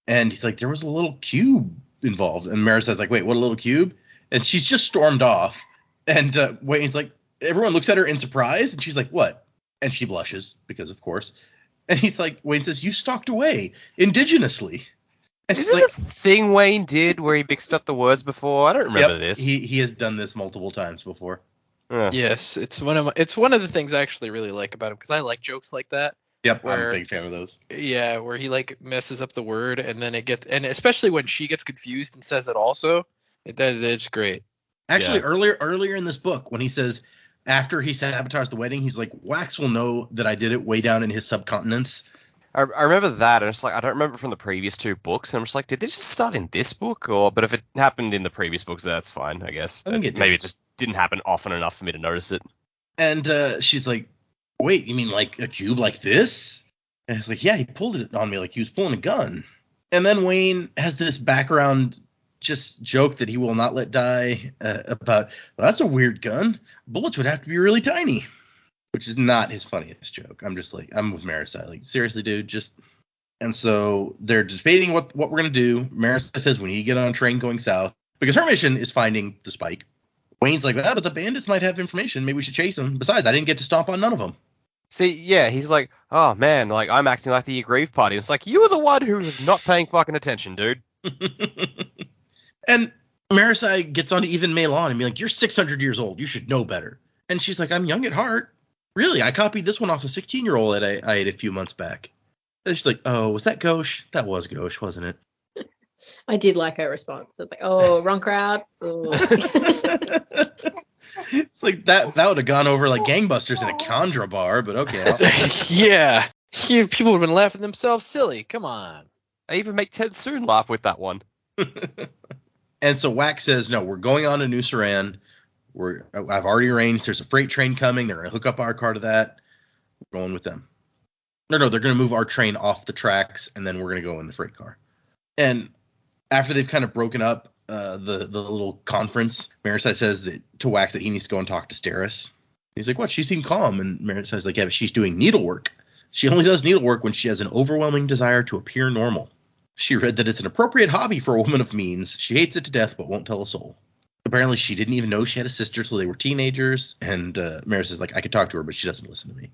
[SPEAKER 1] And he's like, there was a little cube involved. And Marisai's like, wait, what, a little cube? And she's just stormed off. And Wayne's like, everyone looks at her in surprise, and she's like, what? And she blushes, because of course. And he's like, Wayne says, you stalked away indigenously. And
[SPEAKER 2] Is
[SPEAKER 1] she's
[SPEAKER 2] this
[SPEAKER 1] like,
[SPEAKER 2] a thing Wayne did where he mixed up the words before? I don't remember
[SPEAKER 1] yep,
[SPEAKER 2] this.
[SPEAKER 1] He has done this multiple times before.
[SPEAKER 3] Yes, it's one of the things I actually really like about him, because I like jokes like that.
[SPEAKER 1] Yep, I'm
[SPEAKER 3] Where-
[SPEAKER 1] a big fan of those.
[SPEAKER 3] Yeah, where he like messes up the word, and then and especially when she gets confused and says it also, it's great.
[SPEAKER 1] Actually,
[SPEAKER 2] Yeah.
[SPEAKER 1] earlier in this book, when he says after he sabotaged the wedding, he's like, Wax will know that I did it way down in his subcontinence.
[SPEAKER 2] I remember that, and it's like I don't remember from the previous two books. And I'm just like, did this just start in this book, or? But if it happened in the previous books, that's fine, I guess.
[SPEAKER 1] I think it did.
[SPEAKER 2] Maybe it just didn't happen often enough for me to notice it.
[SPEAKER 1] And she's like, wait, you mean like a cube like this? And it's like, yeah, he pulled it on me like he was pulling a gun. And then Wayne has this background just joke that he will not let die about, well, that's a weird gun. Bullets would have to be really tiny. Which is not his funniest joke. I'm just like, I'm with Marisai. Like, seriously, dude, just. And so they're debating what we're going to do. Marisai says we need to get on a train going south because her mission is finding the spike. Wayne's like, but the bandits might have information. Maybe we should chase them. Besides, I didn't get to stomp on none of them.
[SPEAKER 2] See, yeah, he's like, oh man, like I'm acting like the aggrieved party. It's like, you were the one who was not paying fucking attention, dude.
[SPEAKER 1] And Marisai gets on to even Meilon and be like, you're 600 years old. You should know better. And she's like, I'm young at heart. Really, I copied this one off a 16-year-old that I ate a few months back. And she's like, oh, was that Gauche? That was Gauche, wasn't it?
[SPEAKER 4] I did like her response. It's like, oh, wrong crowd. Oh.
[SPEAKER 1] It's like that would have gone over like gangbusters in a Chandra bar, but okay.
[SPEAKER 3] Yeah, people would have been laughing themselves silly. Come on.
[SPEAKER 2] I even make Ted Soon laugh with that one.
[SPEAKER 1] And so Wax says, no, we're going on to New Saran. I've already arranged. There's a freight train coming. They're going to hook up our car to that. We're going with them. No, they're going to move our train off the tracks, and then we're going to go in the freight car. And after they've kind of broken up the little conference, Marisai says to Wax that he needs to go and talk to Steris. He's like, what? She seemed calm. And Marisai's like, yeah, but she's doing needlework. She only does needlework when she has an overwhelming desire to appear normal. She read that it's an appropriate hobby for a woman of means. She hates it to death, but won't tell a soul. Apparently, she didn't even know she had a sister till they were teenagers. And Maris is like, I could talk to her, but she doesn't listen to me.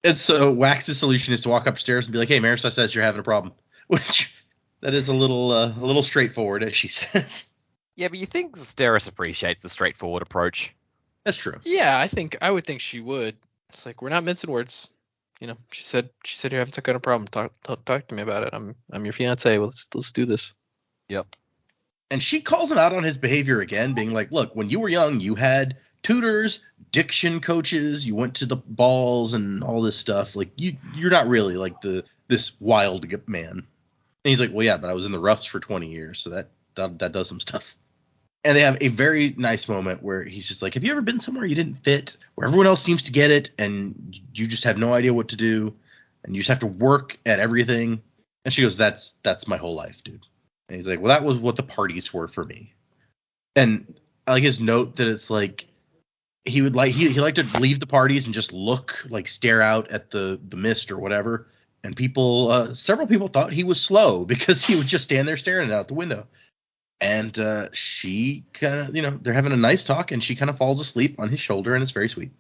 [SPEAKER 1] And so Wax's solution is to walk upstairs and be like, hey, Maris says you're having a problem. Which, that is a little straightforward, as she says.
[SPEAKER 2] Yeah, but you think Steris appreciates the straightforward approach?
[SPEAKER 1] That's true.
[SPEAKER 3] Yeah, I would think she would. It's like, we're not mincing words. You know, she said you're having some kind of problem. Talk to me about it. I'm your fiance. Let's do this.
[SPEAKER 2] Yep.
[SPEAKER 1] And she calls him out on his behavior again, being like, look, when you were young, you had tutors, diction coaches, you went to the balls and all this stuff. Like, you're not really like this wild man. And he's like, well, yeah, but I was in the roughs for 20 years, so that does some stuff. And they have a very nice moment where he's just like, have you ever been somewhere you didn't fit, where everyone else seems to get it, and you just have no idea what to do, and you just have to work at everything? And she goes, that's my whole life, dude. And he's like, well, that was what the parties were for me. And I like his note that it's like he liked to leave the parties and just stare out at the mist or whatever. And several people thought he was slow because he would just stand there staring out the window. And she kind of, they're having a nice talk, and she kind of falls asleep on his shoulder, and it's very sweet.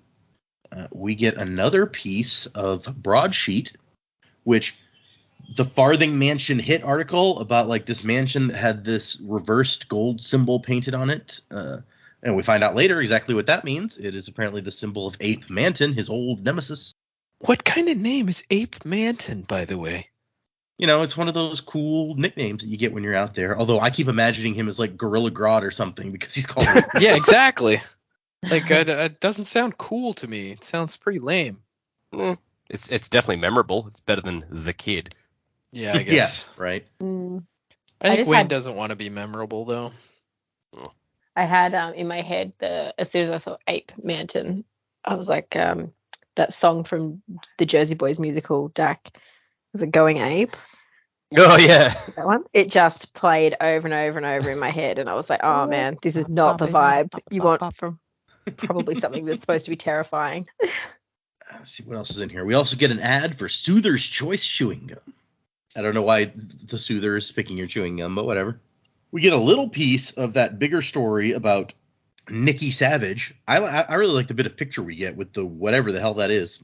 [SPEAKER 1] We get another piece of broadsheet, which the Farthing Mansion hit article about like this mansion that had this reversed gold symbol painted on it. And we find out later exactly what that means. It is apparently the symbol of Ape Manton, his old nemesis.
[SPEAKER 3] What kind of name is Ape Manton, by the way?
[SPEAKER 1] You know, it's one of those cool nicknames that you get when you're out there. Although I keep imagining him as like Gorilla Grodd or something because he's called.
[SPEAKER 3] Yeah, exactly. Like, it doesn't sound cool to me. It sounds pretty lame.
[SPEAKER 2] It's definitely memorable. It's better than The Kid.
[SPEAKER 3] Yeah, I guess.
[SPEAKER 1] Yeah, right.
[SPEAKER 3] I think
[SPEAKER 4] just
[SPEAKER 3] Wayne
[SPEAKER 4] had-
[SPEAKER 3] doesn't want to be memorable, though.
[SPEAKER 4] I had in my head as soon as I saw Ape Manton, I was like that song from the Jersey Boys musical, Dak. Was it Going Ape?
[SPEAKER 2] Oh yeah.
[SPEAKER 4] That one? It just played over and over and over in my head, and I was like, oh man, this is not the vibe you want from probably something that's supposed to be terrifying.
[SPEAKER 1] Let's see what else is in here. We also get an ad for Soother's Choice Chewing Gum. I don't know why the Soother is picking your chewing gum, but whatever. We get a little piece of that bigger story about Nikki Savage. I really like the bit of picture we get with the whatever the hell that is,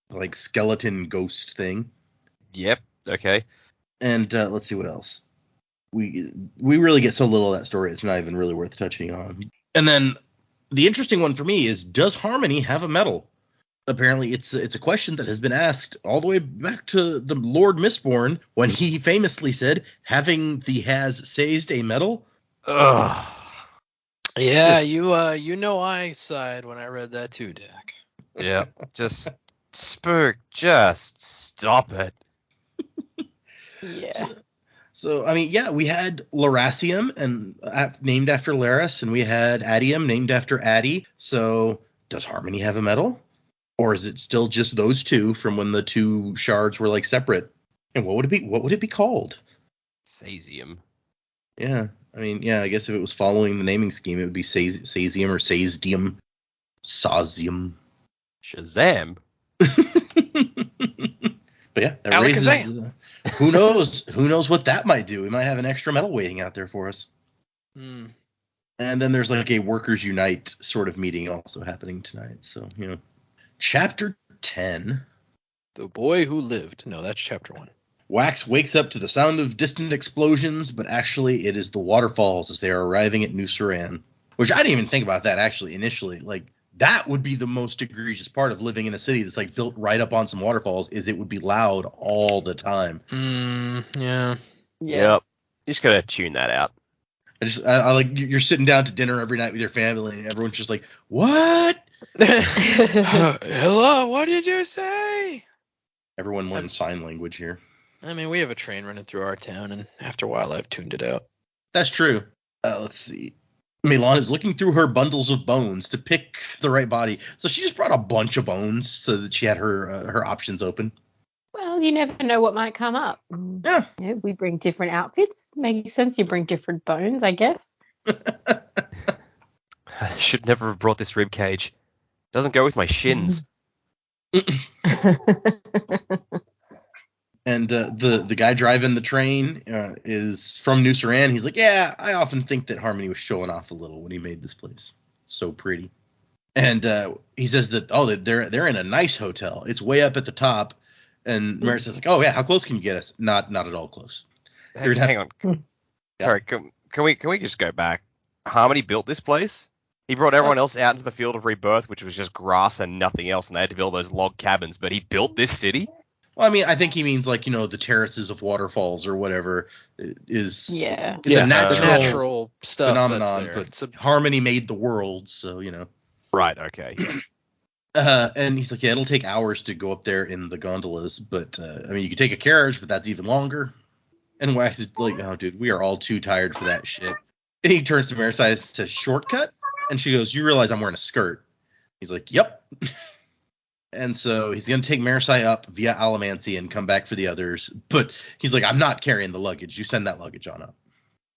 [SPEAKER 1] like skeleton ghost thing.
[SPEAKER 2] Yep. Okay.
[SPEAKER 1] And let's see what else. We really get so little of that story, it's not even really worth touching on. And then the interesting one for me is, does Harmony have a medal? Apparently, it's a question that has been asked all the way back to the Lord Mistborn when he famously said, having the has seized a medal?
[SPEAKER 2] Ugh.
[SPEAKER 3] Yeah,
[SPEAKER 1] Just-
[SPEAKER 3] you know I sighed when I read that too, Dak.
[SPEAKER 2] Yeah. Just Spook. Just stop it.
[SPEAKER 4] Yeah.
[SPEAKER 1] So, I mean, yeah, we had Laracium and named after Laris, and we had Adium named after Addy. So, does Harmony have a medal? Or is it still just those two from when the two shards were like separate? And what would it be? What would it be called?
[SPEAKER 2] Cesium.
[SPEAKER 1] Yeah, I mean, yeah, I guess if it was following the naming scheme, it would be Sazium or Sazdium, Sazium.
[SPEAKER 2] Shazam.
[SPEAKER 1] But yeah, that
[SPEAKER 3] Alakazam.
[SPEAKER 1] raises. Who knows? Who knows what that might do? We might have an extra medal waiting out there for us.
[SPEAKER 3] Hmm.
[SPEAKER 1] And then there's like a Workers Unite sort of meeting also happening tonight. So, you know. Chapter 10.
[SPEAKER 3] The Boy Who Lived. No, that's chapter 1.
[SPEAKER 1] Wax wakes up to the sound of distant explosions, but actually it is the waterfalls as they are arriving at New Suran. Which I didn't even think about that actually initially. Like, that would be the most egregious part of living in a city that's like built right up on some waterfalls, is it would be loud all the time.
[SPEAKER 3] Yeah.
[SPEAKER 2] Yep. You just gotta tune that out.
[SPEAKER 1] I like, you're sitting down to dinner every night with your family and everyone's just like, what?
[SPEAKER 3] Hello, what did you say?
[SPEAKER 1] Everyone learns sign language here.
[SPEAKER 3] I mean, we have a train running through our town, and after a while, I've tuned it out.
[SPEAKER 1] That's true. Let's see. Milan is looking through her bundles of bones to pick the right body. So she just brought a bunch of bones so that she had her options open.
[SPEAKER 4] Well, you never know what might come up.
[SPEAKER 1] Yeah.
[SPEAKER 4] You know, we bring different outfits. Makes sense. You bring different bones, I guess.
[SPEAKER 2] I should never have brought this rib cage. Doesn't go with my shins.
[SPEAKER 1] And the guy driving the train is from New Suran. He's like, yeah, I often think that Harmony was showing off a little when he made this place. It's so pretty. And he says that, they're in a nice hotel. It's way up at the top. And Marissa's like, oh yeah, how close can you get us? Not at all close.
[SPEAKER 2] Hang on. Sorry, can we just go back? Harmony built this place. He brought everyone else out into the field of rebirth, which was just grass and nothing else, and they had to build those log cabins. But he built this city.
[SPEAKER 1] Well, I mean, I think he means like, you know, the terraces of waterfalls or whatever is.
[SPEAKER 4] Yeah.
[SPEAKER 1] It's a
[SPEAKER 3] natural stuff
[SPEAKER 1] phenomenon,
[SPEAKER 3] that's there.
[SPEAKER 1] but Harmony made the world, so, you know.
[SPEAKER 2] Right. Okay. Yeah.
[SPEAKER 1] And he's like, yeah, it'll take hours to go up there in the gondolas, but I mean, you could take a carriage, but that's even longer. And Wax is like, oh, dude, we are all too tired for that shit. And he turns to Marissa and says, shortcut? And she goes, you realize I'm wearing a skirt? He's like, yep. And so he's going to take Marisai up via Alamancy and come back for the others. But he's like, I'm not carrying the luggage. You send that luggage on up.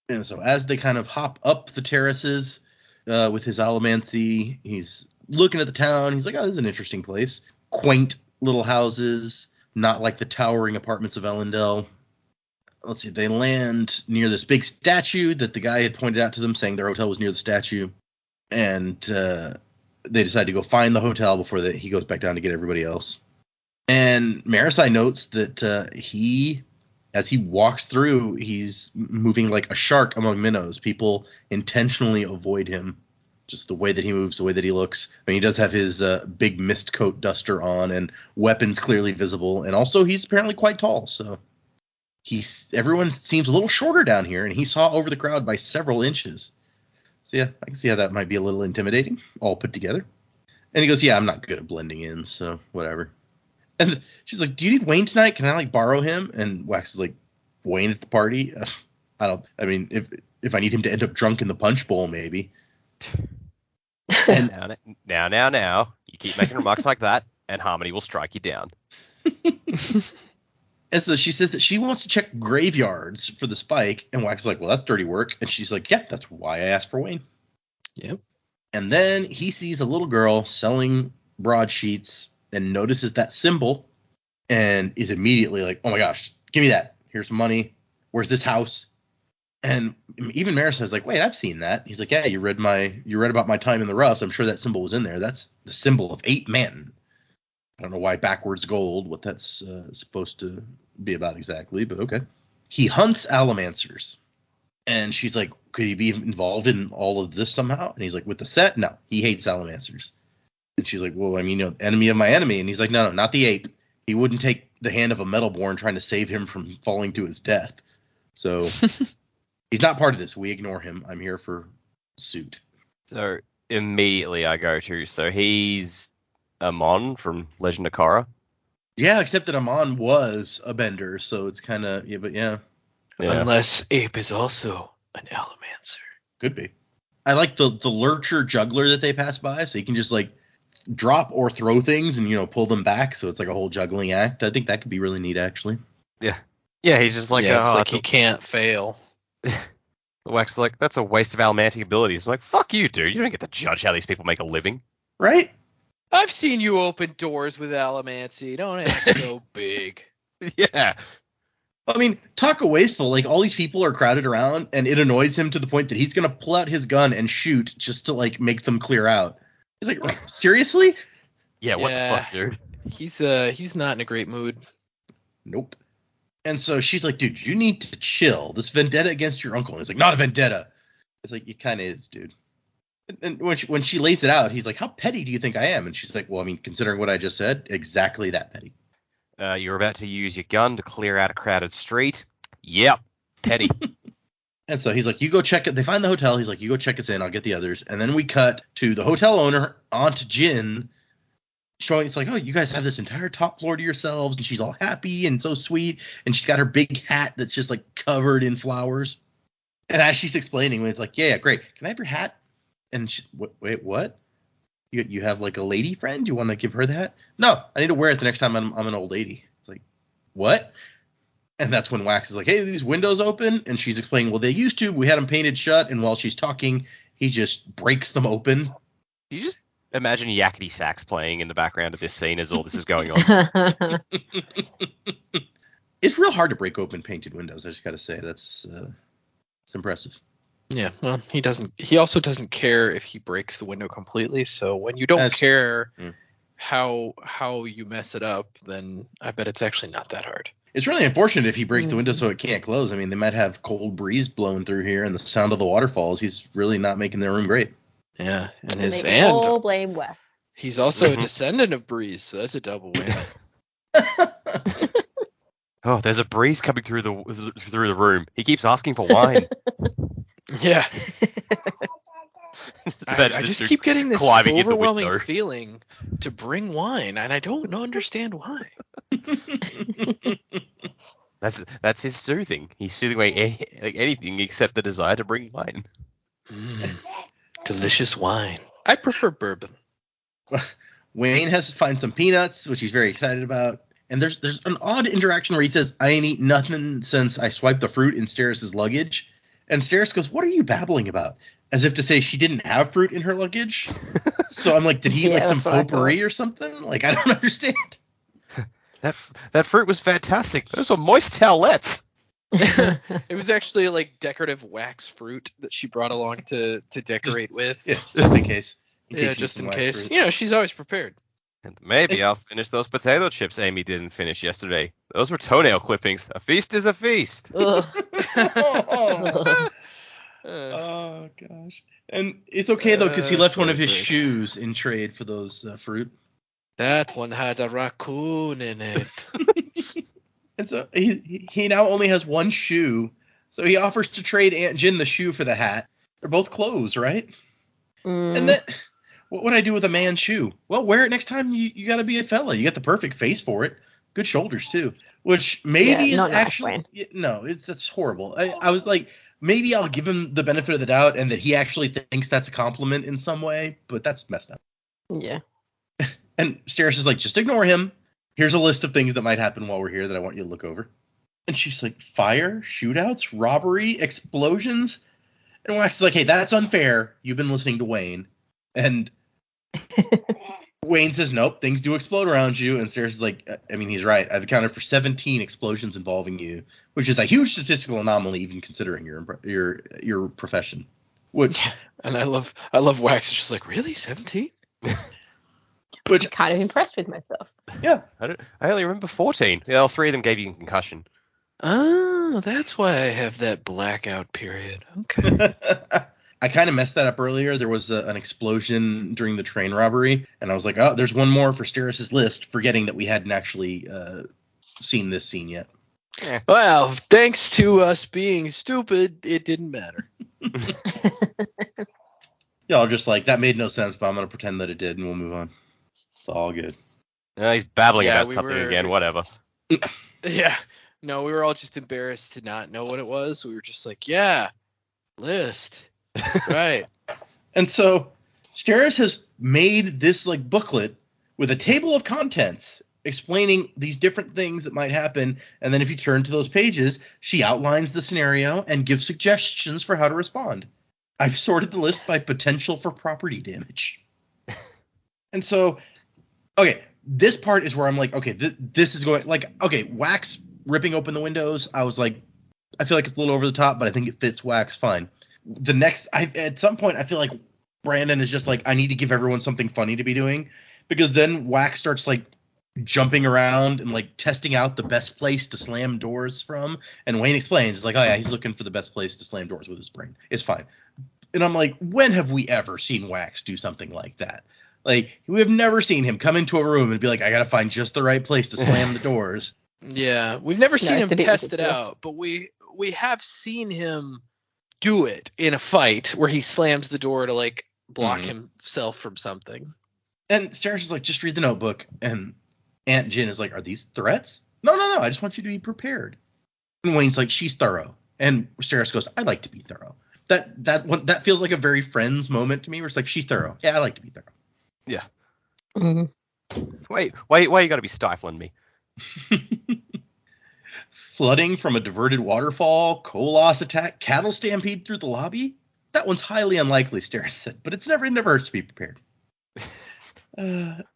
[SPEAKER 1] And so as they kind of hop up the terraces with his Alamancy, he's looking at the town. He's like, oh, this is an interesting place. Quaint little houses, not like the towering apartments of Ellendale. Let's see. They land near this big statue that the guy had pointed out to them, saying their hotel was near the statue. And they decide to go find the hotel before he goes back down to get everybody else. And Marisai notes that he as he walks through, he's moving like a shark among minnows. People intentionally avoid him. Just the way that he moves, the way that he looks. I mean, he does have his big mist coat duster on and weapons clearly visible. And also, he's apparently quite tall. So everyone seems a little shorter down here, and he saw over the crowd by several inches. So yeah, I can see how that might be a little intimidating, all put together. And he goes, yeah, I'm not good at blending in, so whatever. And she's like, do you need Wayne tonight? Can I like borrow him? And Wax is like, Wayne at the party? I mean, if I need him to end up drunk in the punch bowl, maybe.
[SPEAKER 2] And now. You keep making remarks like that, and Harmony will strike you down.
[SPEAKER 1] And so she says that she wants to check graveyards for the spike. And Wax is like, well, that's dirty work. And she's like, yeah, that's why I asked for Wayne.
[SPEAKER 3] Yep.
[SPEAKER 1] And then he sees a little girl selling broadsheets and notices that symbol and is immediately like, oh my gosh, give me that. Here's some money. Where's this house? And even Maris says like, wait, I've seen that. He's like, yeah, you read about my time in the roughs. I'm sure that symbol was in there. That's the symbol of 8 men. I don't know why backwards gold, what that's supposed to be about exactly, but okay. He hunts allomancers. And she's like, could he be involved in all of this somehow? And he's like, with the set? No, he hates allomancers. And she's like, well, I mean, enemy of my enemy. And he's like, no, not the ape. He wouldn't take the hand of a metalborn trying to save him from falling to his death. So he's not part of this. We ignore him. I'm here for suit.
[SPEAKER 2] So immediately I go to, so he's Amon from Legend of Korra.
[SPEAKER 1] Yeah, except that Amon was a bender, so it's kind of, yeah.
[SPEAKER 3] Unless Ape is also an allomancer.
[SPEAKER 1] Could be. I like the lurcher juggler that they pass by, so you can just like drop or throw things and pull them back, so it's like a whole juggling act. I think that could be really neat, actually.
[SPEAKER 2] Yeah, he's just like,
[SPEAKER 3] it's like he can't fail.
[SPEAKER 2] Wax is like, that's a waste of allomantic abilities. I'm like, fuck you, dude. You don't get to judge how these people make a living.
[SPEAKER 1] Right?
[SPEAKER 3] I've seen you open doors with allomancy. Don't act so big.
[SPEAKER 2] Yeah.
[SPEAKER 1] I mean, talk a wasteful. Like, all these people are crowded around, and it annoys him to the point that he's going to pull out his gun and shoot just to, like, make them clear out. He's like, seriously?
[SPEAKER 2] Yeah, what the fuck, dude?
[SPEAKER 3] He's not in a great mood.
[SPEAKER 1] Nope. And so she's like, dude, you need to chill. This vendetta against your uncle. And he's like, not a vendetta. It's like, it kind of is, dude. And when she lays it out, he's like, how petty do you think I am? And she's like, well, I mean, considering what I just said, exactly that petty.
[SPEAKER 2] You're about to use your gun to clear out a crowded street. Yep, petty.
[SPEAKER 1] And so he's like, you go check it. They find the hotel. He's like, you go check us in. I'll get the others. And then we cut to the hotel owner, Aunt Jin, showing it's like, oh, you guys have this entire top floor to yourselves. And she's all happy and so sweet. And she's got her big hat that's just like covered in flowers. And as she's explaining, it's like, yeah, great. Can I have your hat? And she, wait, what? You have like a lady friend? You want to give her that? No, I need to wear it the next time I'm an old lady. It's like, what? And that's when Wax is like, hey, these windows open? And she's explaining, well, they used to. We had them painted shut. And while she's talking, he just breaks them open.
[SPEAKER 2] Do you just imagine yakety sax playing in the background of this scene as all this is going on?
[SPEAKER 1] It's real hard to break open painted windows, I just got to say. That's it's impressive.
[SPEAKER 3] Yeah, well, he also doesn't care if he breaks the window completely. So when you don't care how you mess it up, then I bet it's actually not that hard.
[SPEAKER 1] It's really unfortunate if he breaks the window so it can't close. I mean, they might have cold breeze blowing through here and the sound of the waterfalls. He's really not making their room great.
[SPEAKER 3] Yeah, and
[SPEAKER 4] all blame Wes.
[SPEAKER 3] He's also a descendant of Breeze, so that's a double win.
[SPEAKER 2] Oh, there's a breeze coming through the room. He keeps asking for wine.
[SPEAKER 3] Yeah. I just keep getting this overwhelming feeling to bring wine, and I don't understand why.
[SPEAKER 2] That's his soothing. He's soothing away anything except the desire to bring wine.
[SPEAKER 3] Delicious wine. I prefer bourbon.
[SPEAKER 1] Wayne has to find some peanuts, which he's very excited about. And there's an odd interaction where he says, I ain't eaten nothing since I swiped the fruit in Steris's luggage. And Steris goes, what are you babbling about? As if to say she didn't have fruit in her luggage. So I'm like, did he eat like some potpourri or something? Like, I don't understand.
[SPEAKER 2] That fruit was fantastic. Those were moist towelettes.
[SPEAKER 3] It was actually like decorative wax fruit that she brought along to decorate with.
[SPEAKER 1] Yeah, just in case.
[SPEAKER 3] Just in case. Fruit. She's always prepared.
[SPEAKER 2] And maybe I'll finish those potato chips Amy didn't finish yesterday. Those were toenail clippings. A feast is a feast.
[SPEAKER 4] Ugh.
[SPEAKER 1] Oh gosh. And it's okay though, because he left one of his shoes in trade for those fruit.
[SPEAKER 3] That one had a raccoon in it.
[SPEAKER 1] And so he now only has one shoe. So he offers to trade Aunt Jin the shoe for the hat. They're both clothes, right? And then what would I do with a man's shoe? Well, wear it next time. You got to be a fella. You got the perfect face for it. Good shoulders too. Which maybe is
[SPEAKER 4] not nice,
[SPEAKER 1] actually no, that's horrible. I was like, maybe I'll give him the benefit of the doubt and that he actually thinks that's a compliment in some way, but that's messed up.
[SPEAKER 4] Yeah.
[SPEAKER 1] And Steris is like, just ignore him. Here's a list of things that might happen while we're here that I want you to look over. And she's like, fire, shootouts, robbery, explosions. And Wax is like, hey, that's unfair. You've been listening to Wayne. And Wayne says, nope, things do explode around you. And Steris is like, I mean, he's right. I've accounted for 17 explosions involving you, which is a huge statistical anomaly, even considering your profession. Which,
[SPEAKER 3] and I love Wax. It's just like, really, 17?
[SPEAKER 1] Which
[SPEAKER 4] I'm kind of impressed with myself.
[SPEAKER 1] Yeah.
[SPEAKER 2] I only remember 14. Yeah, all 3 of them gave you a concussion.
[SPEAKER 3] Oh, that's why I have that blackout period. Okay.
[SPEAKER 1] I kind of messed that up earlier. There was an explosion during the train robbery, and I was like, oh, there's one more for Steris' list, forgetting that we hadn't actually seen this scene yet.
[SPEAKER 3] Well, thanks to us being stupid, it didn't matter.
[SPEAKER 1] Y'all just like, that made no sense, but I'm going to pretend that it did, and we'll move on. It's all good.
[SPEAKER 2] He's babbling about something again, whatever.
[SPEAKER 3] Yeah. No, we were all just embarrassed to not know what it was. We were just like, yeah, list. Right.
[SPEAKER 1] And so Steris has made this like booklet with a table of contents explaining these different things that might happen. And then if you turn to those pages, she outlines the scenario and gives suggestions for how to respond. I've sorted the list by potential for property damage. And so, okay, this part is where I'm like, okay, this is going, like, okay, Wax ripping open the windows, I was like, I feel like it's a little over the top, but I think it fits Wax fine. The next, at some point, I feel like Brandon is just like, I need to give everyone something funny to be doing, because then Wax starts like jumping around and like testing out the best place to slam doors from, and Wayne explains, it's like, oh yeah, he's looking for the best place to slam doors with his brain. It's fine. And I'm like, when have we ever seen Wax do something like that? Like, we have never seen him come into a room and be like, I gotta find just the right place to slam the doors.
[SPEAKER 3] Yeah, we've never seen him test it
[SPEAKER 4] ridiculous.
[SPEAKER 3] out, but we have seen him do it in a fight where he slams the door to like block himself from something.
[SPEAKER 1] And Steris is like, just read the notebook. And Aunt Jin is like, are these threats? No, I just want you to be prepared. And Wayne's like, she's thorough. And Steris goes, I like to be thorough. That feels like a very Friends moment to me, where it's like, she's thorough. Yeah, I like to be thorough.
[SPEAKER 2] Yeah.
[SPEAKER 4] Mm-hmm.
[SPEAKER 2] Why you got to be stifling me?
[SPEAKER 1] Flooding from a diverted waterfall, coal loss attack, cattle stampede through the lobby? That one's highly unlikely, Steris said, but it never hurts to be prepared.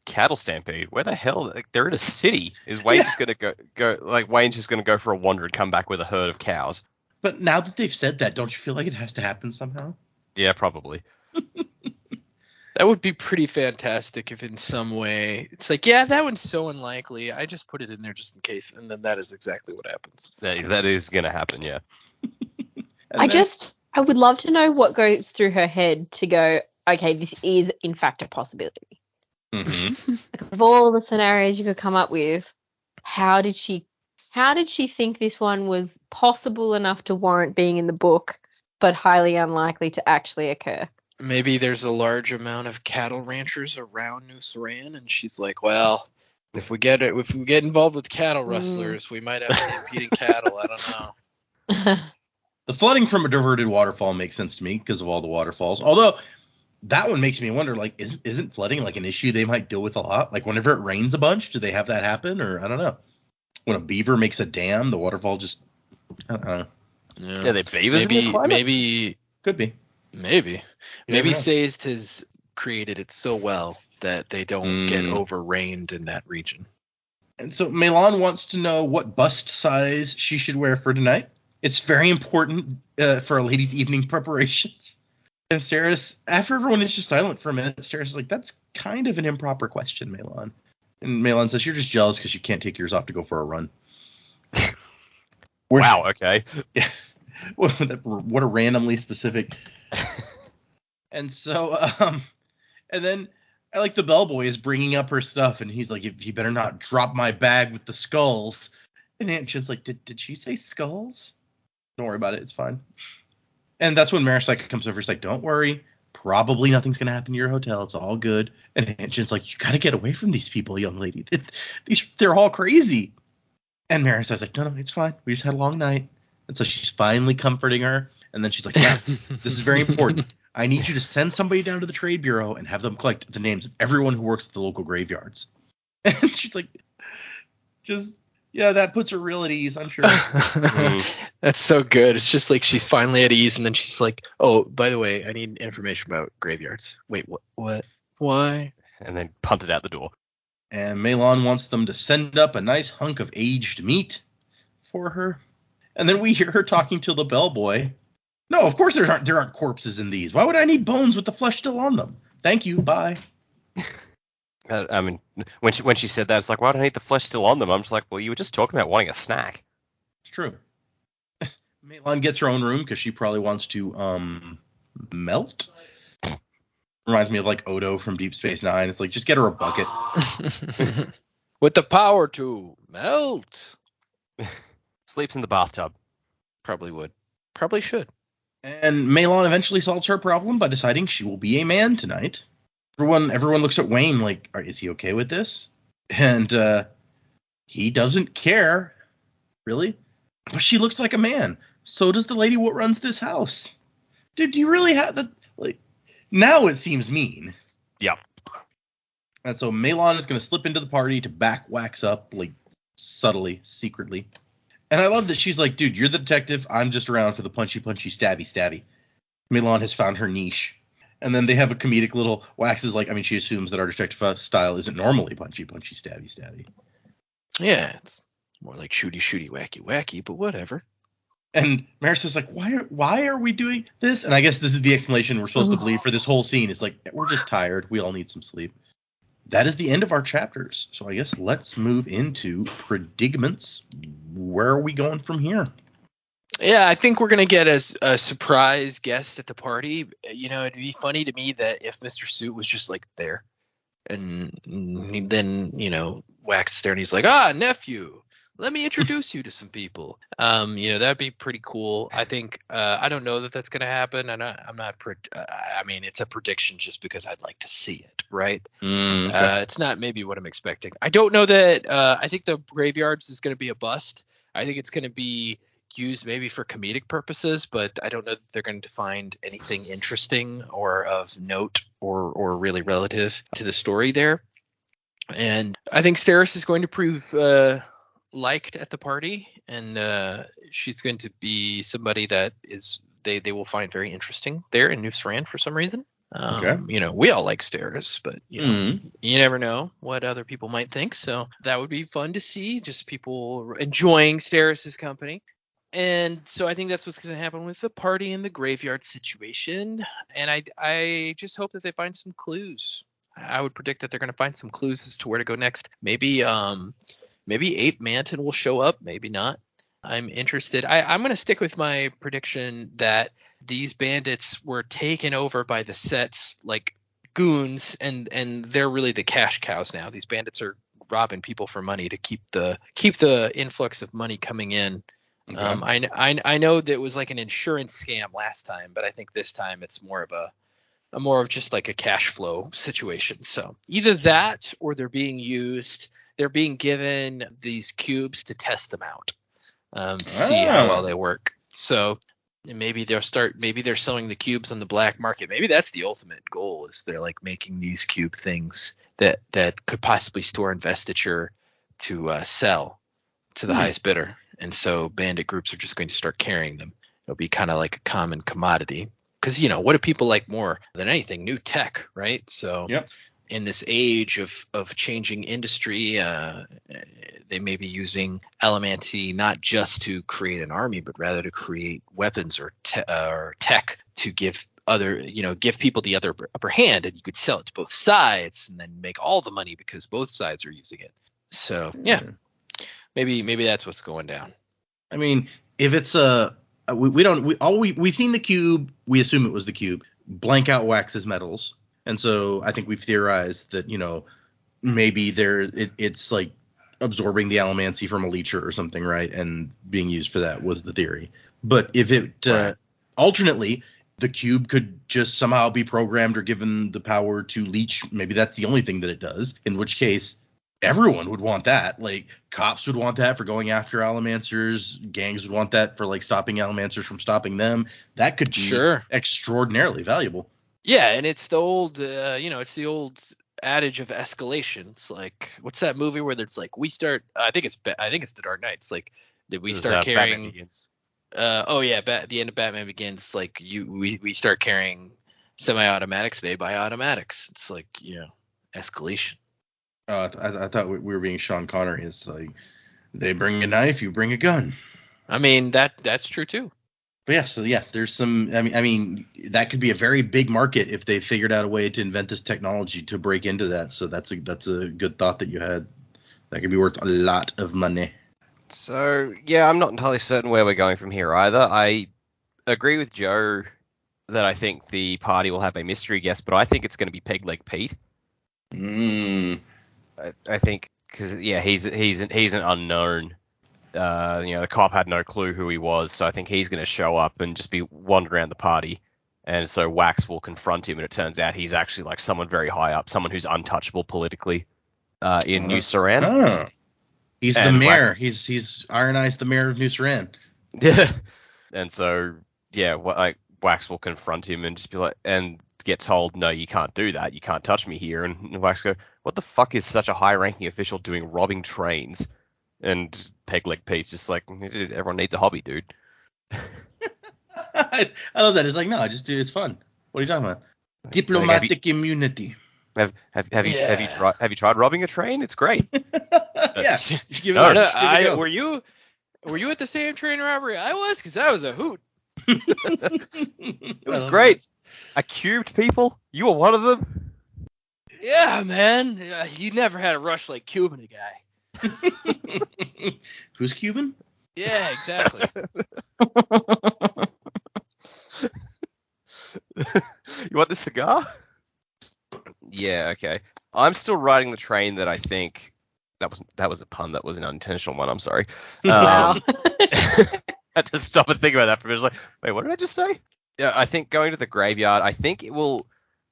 [SPEAKER 2] Cattle stampede? Where the hell? Like, they're in a city. Is Wayne just gonna go? Like, Wayne's just gonna go for a wander and come back with a herd of cows?
[SPEAKER 1] But now that they've said that, don't you feel like it has to happen somehow?
[SPEAKER 2] Yeah, probably.
[SPEAKER 3] That would be pretty fantastic if in some way it's like, yeah, that one's so unlikely. I just put it in there just in case, and then that is exactly what happens.
[SPEAKER 2] That is gonna happen, yeah.
[SPEAKER 4] I would love to know what goes through her head to go, okay, this is in fact a possibility.
[SPEAKER 1] Mm-hmm.
[SPEAKER 4] Like, of all the scenarios you could come up with, how did she think this one was possible enough to warrant being in the book, but highly unlikely to actually occur?
[SPEAKER 3] Maybe there's a large amount of cattle ranchers around New Saran, and she's like, well, if we get involved with cattle rustlers, we might have some competing cattle. I don't know.
[SPEAKER 1] The flooding from a diverted waterfall makes sense to me because of all the waterfalls. Although that one makes me wonder, like, isn't flooding like an issue they might deal with a lot? Like, whenever it rains a bunch, do they have that happen? Or I don't know. When a beaver makes a dam, the waterfall just, I don't know.
[SPEAKER 2] Yeah, they beavers in this climate?
[SPEAKER 3] Maybe
[SPEAKER 1] could be.
[SPEAKER 3] Maybe
[SPEAKER 1] never know.
[SPEAKER 3] Sazed has created it so well that they don't get overrained in that region.
[SPEAKER 1] And so Melan wants to know what bust size she should wear for tonight. It's very important for a lady's evening preparations. And Steris, after everyone is just silent for a minute, Steris is like, that's kind of an improper question, Malon. And Malon says, you're just jealous because you can't take yours off to go for a run.
[SPEAKER 2] Wow, okay.
[SPEAKER 1] Yeah. What a randomly specific. And so, and then I like the bellboy is bringing up her stuff, and he's like, you better not drop my bag with the skulls. And Aunt Chin's like, did she say skulls? Don't worry about it. It's fine. And that's when Marasai comes over. He's like, don't worry. Probably nothing's going to happen to your hotel. It's all good. And Aunt Chin's like, you got to get away from these people, young lady. They're all crazy. And Marasai's like, no, it's fine. We just had a long night. And so she's finally comforting her. And then she's like, yeah, this is very important. I need you to send somebody down to the trade bureau and have them collect the names of everyone who works at the local graveyards. And she's like, yeah, that puts her real at ease, I'm sure.
[SPEAKER 3] That's so good. It's just like she's finally at ease, and then she's like, oh, by the way, I need information about graveyards. Wait, what? Why?
[SPEAKER 2] And then punted out the door.
[SPEAKER 1] And Malon wants them to send up a nice hunk of aged meat for her. And then we hear her talking to the bellboy. No, of course there aren't corpses in these. Why would I need bones with the flesh still on them? Thank you, bye.
[SPEAKER 2] I mean, when she said that, it's like, why do I need the flesh still on them? I'm just like, well, you were just talking about wanting a snack.
[SPEAKER 1] It's true. Malon gets her own room because she probably wants to melt. Reminds me of like Odo from Deep Space Nine. It's like, just get her a bucket.
[SPEAKER 3] With the power to melt.
[SPEAKER 2] Sleeps in the bathtub.
[SPEAKER 3] Probably would. Probably should.
[SPEAKER 1] And Malon eventually solves her problem by deciding she will be a man tonight. Everyone looks at Wayne like, is he okay with this? And he doesn't care, really. But she looks like a man. So does the lady what runs this house. Dude, do you really have the like? Now it seems mean.
[SPEAKER 2] Yep.
[SPEAKER 1] And so Malon is going to slip into the party to back wax up, like subtly, secretly. And I love that she's like, dude, you're the detective. I'm just around for the punchy, stabby. Malon has found her niche. And then they have a comedic little Wax is like, I mean, she assumes that our detective style isn't normally punchy, stabby.
[SPEAKER 3] Yeah, it's more like shooty, wacky, but whatever.
[SPEAKER 1] And Maris is like, why are we doing this? And I guess this is the explanation we're supposed to believe for this whole scene. Is like, we're just tired. We all need some sleep. That is the end of our chapters. So I guess let's move into predicaments. Where are we going from here?
[SPEAKER 3] Yeah, I think we're going to get a surprise guest at the party. You know, it'd be funny to me that if Mr. Suit was just like there and then, you know, Wax is there and he's like, nephew, let me introduce you to some people. You know, that'd be pretty cool. I think, I don't know that that's going to happen. And I mean, it's a prediction just because I'd like to see it, right?
[SPEAKER 1] Okay.
[SPEAKER 3] It's not maybe what I'm expecting. I don't know that, I think the graveyards is going to be a bust. I think it's going to be used maybe for comedic purposes, but I don't know that they're going to find anything interesting or of note or really relative to the story there. And I think Steris is going to prove liked at the party, and she's going to be somebody that is they will find very interesting there in New Saran for some reason.
[SPEAKER 1] Okay.
[SPEAKER 3] You know, we all like Steris, but you know, you never know what other people might think. So that would be fun to see, just people enjoying Steris's company. And so I think that's what's going to happen with the party and the graveyard situation. And I just hope that they find some clues. I would predict that they're going to find some clues as to where to go next. Maybe Ape Manton will show up. Maybe not. I'm interested. I'm going to stick with my prediction that these bandits were taken over by the sets like goons, and they're really the cash cows now. These bandits are robbing people for money to keep the influx of money coming in. Okay. I know that it was like an insurance scam last time, but I think this time it's more of just like a cash flow situation. So either that or they're being given these cubes to test them out, see how well they work. So maybe they're selling the cubes on the black market. Maybe that's the ultimate goal, is they're like making these cube things that could possibly store investiture to sell to the highest bidder. And so bandit groups are just going to start carrying them. It'll be kind of like a common commodity. Because, you know, what do people like more than anything? New tech, right? So in this age of changing industry, they may be using Elemanti not just to create an army, but rather to create weapons or tech to give give people the other upper hand, and you could sell it to both sides and then make all the money because both sides are using it. So yeah, maybe that's what's going down.
[SPEAKER 1] I mean, if it's we've seen the cube, we assume it was the cube, blank out Wax's metals, and so I think we've theorized that maybe it's like absorbing the allomancy from a leecher or something, right, and being used for that was the theory. But if it alternately, the cube could just somehow be programmed or given the power to leech, maybe that's the only thing that it does, in which case everyone would want that. Like, cops would want that for going after allomancers, gangs would want that for like stopping allomancers from stopping them. That could be extraordinarily valuable.
[SPEAKER 3] Yeah, and it's the old adage of escalation. It's like, what's that movie where there's like, I think it's The Dark Knight. It's like, did we start carrying
[SPEAKER 2] Batman Begins.
[SPEAKER 3] The end of Batman Begins, like we start carrying semi-automatics, they buy automatics. It's like, escalation.
[SPEAKER 1] I thought we were being Sean Connery. It's like, they bring a knife, you bring a gun.
[SPEAKER 3] I mean, that's true too.
[SPEAKER 1] But there's some. I mean, that could be a very big market if they figured out a way to invent this technology to break into that. So that's a good thought that you had. That could be worth a lot of money.
[SPEAKER 2] So yeah, I'm not entirely certain where we're going from here either. I agree with Joe that I think the party will have a mystery guest, but I think it's going to be Peg Leg Pete. I think because he's an unknown. The cop had no clue who he was, so I think he's going to show up and just be wandering around the party, and so Wax will confront him, and it turns out he's actually like someone very high up, someone who's untouchable politically in New Suran.
[SPEAKER 1] Oh. He's the mayor. He's Iron Eyes, the mayor of New Suran.
[SPEAKER 2] Yeah, and so Wax will confront him and just be like, and get told, no, you can't do that. You can't touch me here. And Wax go, what the fuck is such a high-ranking official doing robbing trains? And Peg Leg Pete's just like, everyone needs a hobby, dude.
[SPEAKER 1] I love that. It's like, no, just do. It's fun. What are you talking about? Diplomatic immunity.
[SPEAKER 2] Have you tried robbing a train? It's great.
[SPEAKER 1] Yeah. Give it
[SPEAKER 3] Were you at the same train robbery I was? Because that was a hoot.
[SPEAKER 2] It was great. I cubed people. You were one of them.
[SPEAKER 3] Yeah, man. You never had a rush like cubing a guy.
[SPEAKER 1] Who's Cuban?
[SPEAKER 3] Yeah, exactly.
[SPEAKER 2] You want this cigar? Yeah, okay. I'm still riding the train that I think that was a pun. That was an unintentional one. I'm sorry.
[SPEAKER 4] Wow.
[SPEAKER 2] I had to stop and think about that for a minute. I was like, wait, what did I just say? Yeah, I think going to the graveyard, I think it will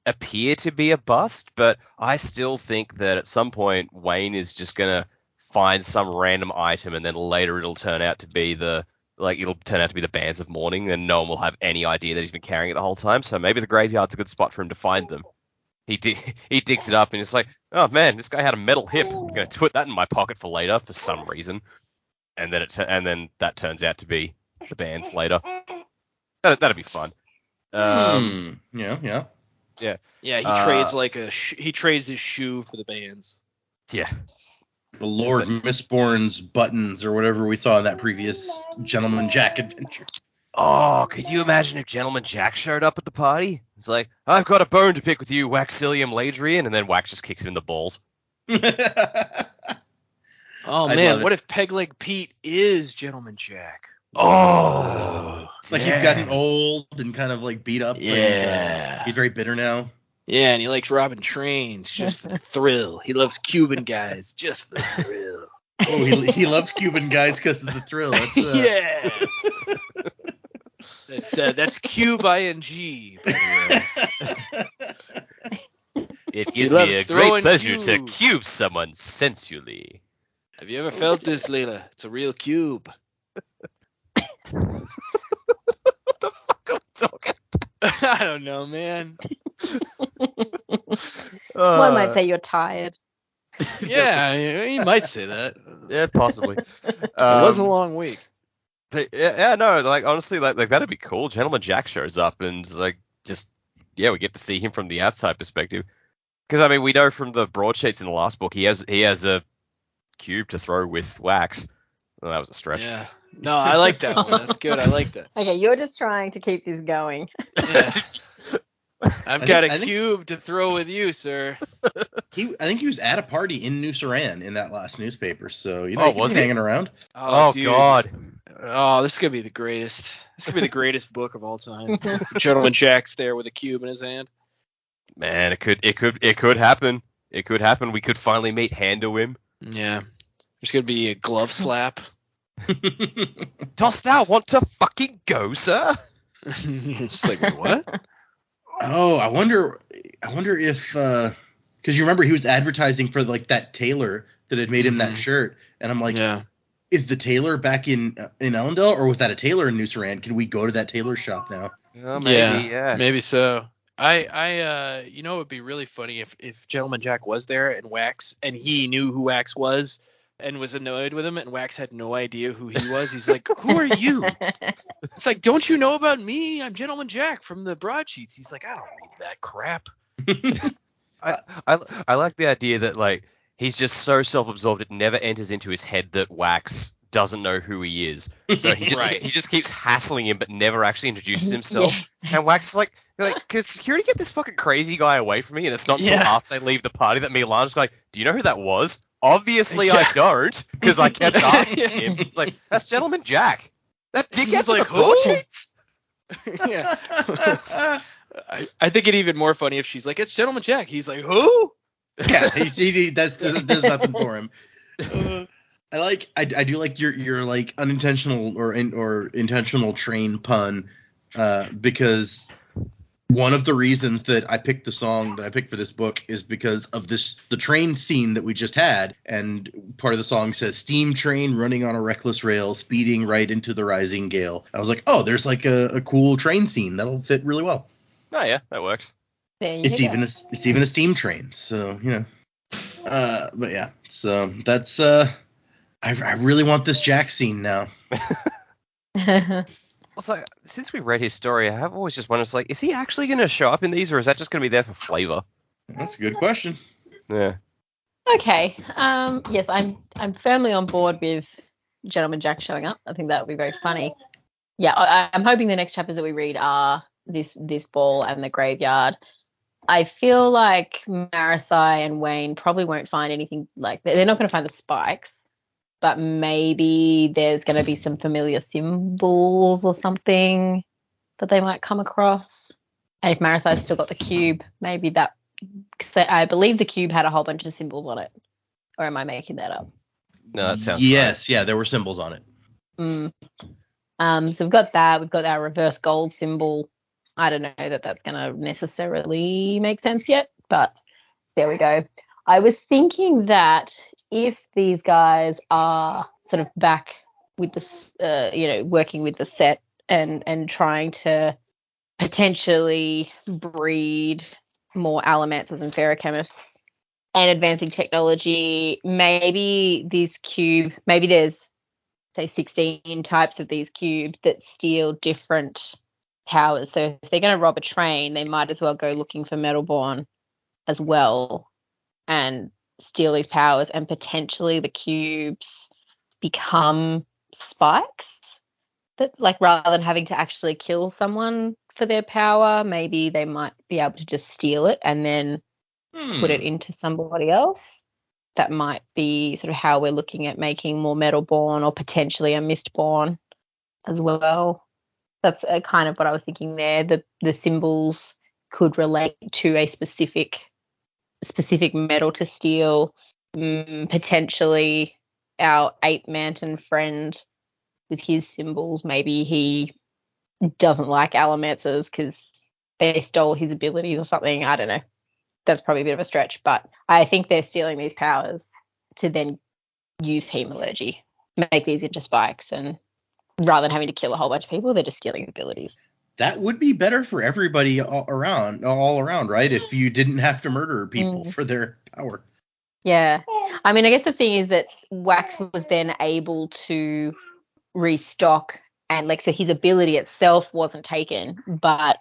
[SPEAKER 2] appear to be a bust, but I still think that at some point Wayne is just gonna find some random item, and then later it'll turn out to be the bands of mourning, and no one will have any idea that he's been carrying it the whole time. So maybe the graveyard's a good spot for him to find them. He digs it up and it's like, oh man, this guy had a metal hip. I'm gonna put that in my pocket for later for some reason, and then that turns out to be the bands later. That'd be fun.
[SPEAKER 1] Yeah.
[SPEAKER 3] He trades he trades his shoe for the bands.
[SPEAKER 2] Yeah.
[SPEAKER 1] The Lord Mistborn's buttons or whatever we saw in that previous Gentleman Jack adventure.
[SPEAKER 2] Oh, could you imagine if Gentleman Jack showed up at the party? It's like, I've got a bone to pick with you, Waxilium Ladrian, and then Wax just kicks him in the balls.
[SPEAKER 3] Oh man, what if Peg Leg Pete is Gentleman Jack?
[SPEAKER 2] Oh,
[SPEAKER 1] it's like he's gotten old and kind of like beat up.
[SPEAKER 3] Yeah,
[SPEAKER 1] he's very bitter now.
[SPEAKER 3] Yeah, and he likes robbing trains just for the thrill. He loves Cuban guys just for the thrill.
[SPEAKER 1] Oh, he loves Cuban guys because of the thrill. That's,
[SPEAKER 3] yeah. That's Cube ING, by the way.
[SPEAKER 2] It gives me a great pleasure to cube someone sensually.
[SPEAKER 3] Have you ever felt this, Layla? It's a real cube.
[SPEAKER 2] What the fuck am I talking about?
[SPEAKER 3] I don't know, man.
[SPEAKER 4] One might say you're tired.
[SPEAKER 3] Yeah, you might say that.
[SPEAKER 2] Yeah, possibly.
[SPEAKER 3] It was a long week.
[SPEAKER 2] But no, like honestly, like that'd be cool. Gentleman Jack shows up and like we get to see him from the outside perspective. Because I mean, we know from the broadsheets in the last book, he has a cube to throw with Wax. Well, that was a stretch.
[SPEAKER 3] Yeah. No, I like that one. That's good. I like that.
[SPEAKER 4] Okay, you're just trying to keep this going.
[SPEAKER 3] Yeah. I've
[SPEAKER 1] I
[SPEAKER 3] got
[SPEAKER 1] think-
[SPEAKER 3] a
[SPEAKER 1] I think-
[SPEAKER 3] cube to throw with you, sir.
[SPEAKER 1] I think he was at a party in New Saran in that last newspaper, so
[SPEAKER 2] Oh,
[SPEAKER 1] he could
[SPEAKER 2] was
[SPEAKER 1] be
[SPEAKER 2] he?
[SPEAKER 1] hanging around.
[SPEAKER 2] Oh,
[SPEAKER 3] dude.
[SPEAKER 2] God.
[SPEAKER 3] Oh, this is gonna be the greatest. This could be the greatest book of all time. Gentleman Jack's there with a cube in his hand.
[SPEAKER 2] Man, it could happen. It could happen. We could finally meet Handle him.
[SPEAKER 3] Yeah. There's gonna be a glove slap.
[SPEAKER 2] Dost thou want to fucking go, sir?
[SPEAKER 3] It's like, wait, what?
[SPEAKER 1] Oh, I wonder if because you remember he was advertising for like that tailor that had made him that
[SPEAKER 3] Mhm.
[SPEAKER 1] shirt, and I'm like,
[SPEAKER 3] Yeah.
[SPEAKER 1] is the tailor back in Ellendale, or was that a tailor in New Saran? Can we go to that tailor shop now?
[SPEAKER 2] Oh, maybe, yeah.
[SPEAKER 3] Maybe so. It would be really funny if Gentleman Jack was there and he knew who Wax was and was annoyed with him, and Wax had no idea who he was. He's like, who are you? It's like, don't you know about me? I'm Gentleman Jack from the broadsheets. He's like, I don't read that crap.
[SPEAKER 2] I like the idea that, like, he's just so self-absorbed it never enters into his head that Wax doesn't know who he is. So he just
[SPEAKER 3] Right.
[SPEAKER 2] he just keeps hassling him but never actually introduces himself.
[SPEAKER 4] Yeah.
[SPEAKER 2] And Wax is like, can security get this fucking crazy guy away from me? And it's not until
[SPEAKER 3] Yeah.
[SPEAKER 2] after they leave the party that Milan's like, do you know who that was? Obviously
[SPEAKER 3] Yeah.
[SPEAKER 2] I don't, because I kept asking
[SPEAKER 3] Yeah.
[SPEAKER 2] him. It's like, that's Gentleman Jack. That
[SPEAKER 3] He's
[SPEAKER 2] dickhead
[SPEAKER 3] like,
[SPEAKER 2] with the
[SPEAKER 3] who?
[SPEAKER 2] broadsheets?
[SPEAKER 3] Yeah. I think it'd even more funny if she's like, it's Gentleman Jack. He's like, who?
[SPEAKER 1] Yeah, he does nothing for him. I do like your like unintentional or intentional train pun, because one of the reasons that I picked the song that I picked for this book is because of the train scene that we just had, and part of the song says steam train running on a reckless rail speeding right into the rising gale. I was like, oh, there's like a cool train scene that'll fit really well.
[SPEAKER 2] Oh yeah, that works.
[SPEAKER 4] There you
[SPEAKER 1] It's
[SPEAKER 4] go.
[SPEAKER 1] even a steam train, so you know. But yeah, so that's I really want this Jack scene now.
[SPEAKER 2] Also, since we read his story, I have always just wondered, like, is he actually going to show up in these, or is that just going to be there for flavor?
[SPEAKER 1] That's a good question.
[SPEAKER 2] Yeah.
[SPEAKER 4] Okay. Yes, I'm firmly on board with Gentleman Jack showing up. I think that would be very funny. Yeah, I'm hoping the next chapters that we read are this ball and the graveyard. I feel like Marisai and Wayne probably won't find anything like they're not going to find the spikes, but maybe there's going to be some familiar symbols or something that they might come across. And if Marisai's still got the cube, maybe that. Cause I believe the cube had a whole bunch of symbols on it, or am I making that up?
[SPEAKER 2] No, that sounds
[SPEAKER 1] Yes, yeah, there were symbols on it.
[SPEAKER 4] So we've got that. We've got our reverse gold symbol. I don't know that that's going to necessarily make sense yet, but there we go. I was thinking that if these guys are sort of back with the, working with the set and trying to potentially breed more allomancers and ferrochemists and advancing technology, maybe there's say 16 types of these cubes that steal different powers. So if they're going to rob a train, they might as well go looking for Metalborn as well and steal these powers, and potentially the cubes become spikes that, like, rather than having to actually kill someone for their power, maybe they might be able to just steal it and then put it into somebody else. That might be sort of how we're looking at making more Metalborn, or potentially a Mistborn as well. That's kind of what I was thinking there. The symbols could relate to a specific metal to steal. Potentially our ape manton friend with his symbols, maybe he doesn't like allomancers because they stole his abilities or something. I don't know. That's probably a bit of a stretch, but I think they're stealing these powers to then use hemalurgy, make these into spikes, and rather than having to kill a whole bunch of people, they're just stealing abilities.
[SPEAKER 1] That would be better for everybody all around, right? If you didn't have to murder people for their power.
[SPEAKER 4] Yeah. I mean, I guess the thing is that Wax was then able to restock, and so his ability itself wasn't taken, but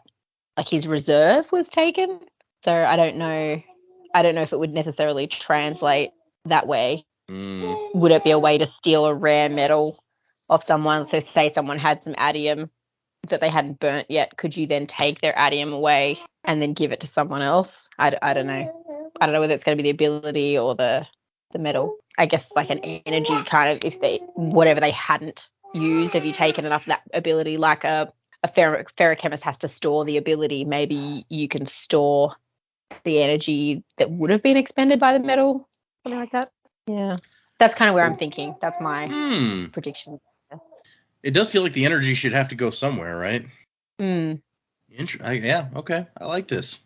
[SPEAKER 4] like his reserve was taken. So I don't know if it would necessarily translate that way. Would it be a way to steal a rare metal off someone? So say someone had some adium that they hadn't burnt yet, could you then take their adium away and then give it to someone else. I don't know. I don't know whether it's going to be the ability or the metal. I guess like an energy kind of, if they, whatever they hadn't used, have you taken enough of that ability, like a ferrochemist has to store the ability, maybe you can store the energy that would have been expended by the metal, something like that. Yeah, that's kind of where I'm thinking. That's my prediction.
[SPEAKER 1] It does feel like the energy should have to go somewhere, right? Yeah, okay. I like this.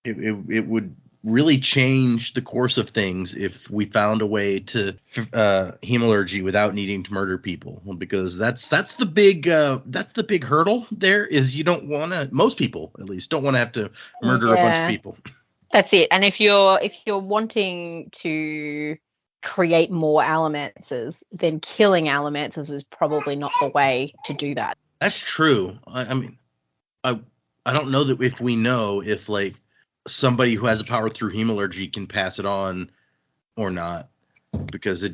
[SPEAKER 1] It would really change the course of things if we found a way to hemalurgy without needing to murder people, because that's the big hurdle there, is you don't want to, most people at least don't want to have to murder a bunch of people.
[SPEAKER 4] That's it. And if you're wanting to create more Allomancers, then killing Allomancers is probably not the way to do that.
[SPEAKER 1] That's true. I mean, I don't know that if we know if like somebody who has a power through hemalurgy can pass it on or not, because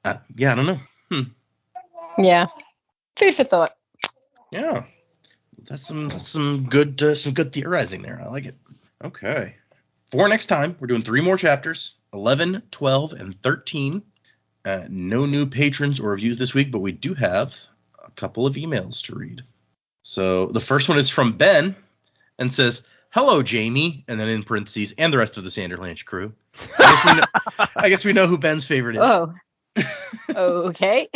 [SPEAKER 1] I don't know.
[SPEAKER 4] Yeah, food for thought.
[SPEAKER 1] Yeah, that's some good theorizing there. I like it. Okay, for next time we're doing 3 more chapters, 11, 12, and 13. No new patrons or reviews this week, but we do have a couple of emails to read. So the first one is from Ben and says, "Hello, Jamie," and then in parentheses, "and the rest of the Sanderlanche crew." I guess we know who Ben's favorite is.
[SPEAKER 4] Oh, okay.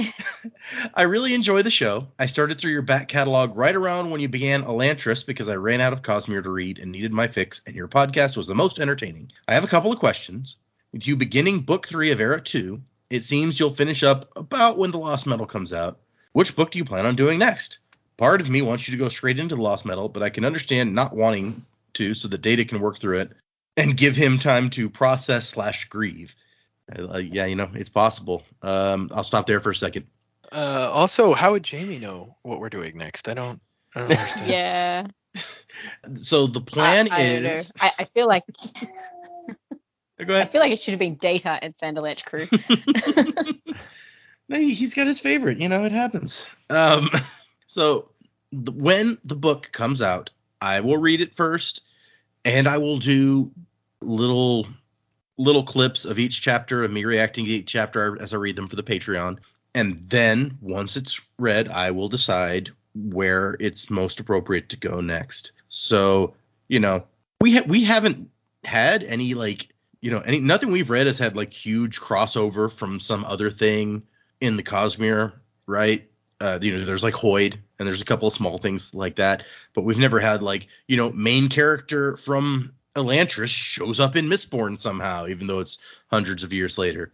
[SPEAKER 1] "I really enjoy the show. I started through your back catalog right around when you began Elantris because I ran out of Cosmere to read and needed my fix, and your podcast was the most entertaining. I have a couple of questions. With you beginning Book 3 of Era 2, it seems you'll finish up about when The Lost Metal comes out. Which book do you plan on doing next? Part of me wants you to go straight into The Lost Metal, but I can understand not wanting to, so the Data can work through it and give him time to process/grieve. Yeah, it's possible. I'll stop there for a second.
[SPEAKER 3] Also, how would Jamie know what we're doing next? I don't understand.
[SPEAKER 4] Yeah.
[SPEAKER 1] So the plan is...
[SPEAKER 4] I feel like...
[SPEAKER 1] Go ahead.
[SPEAKER 4] I feel like it should have been Data and Sanderlanche crew.
[SPEAKER 1] No, he's got his favorite. It happens. So when the book comes out, I will read it first, and I will do little clips of each chapter of me reacting to each chapter as I read them for the Patreon. And then once it's read, I will decide where it's most appropriate to go next. So, we haven't had any nothing we've read has had like huge crossover from some other thing in the Cosmere, right? There's like Hoyd, and there's a couple of small things like that, but we've never had main character from Elantris shows up in Mistborn somehow, even though it's hundreds of years later.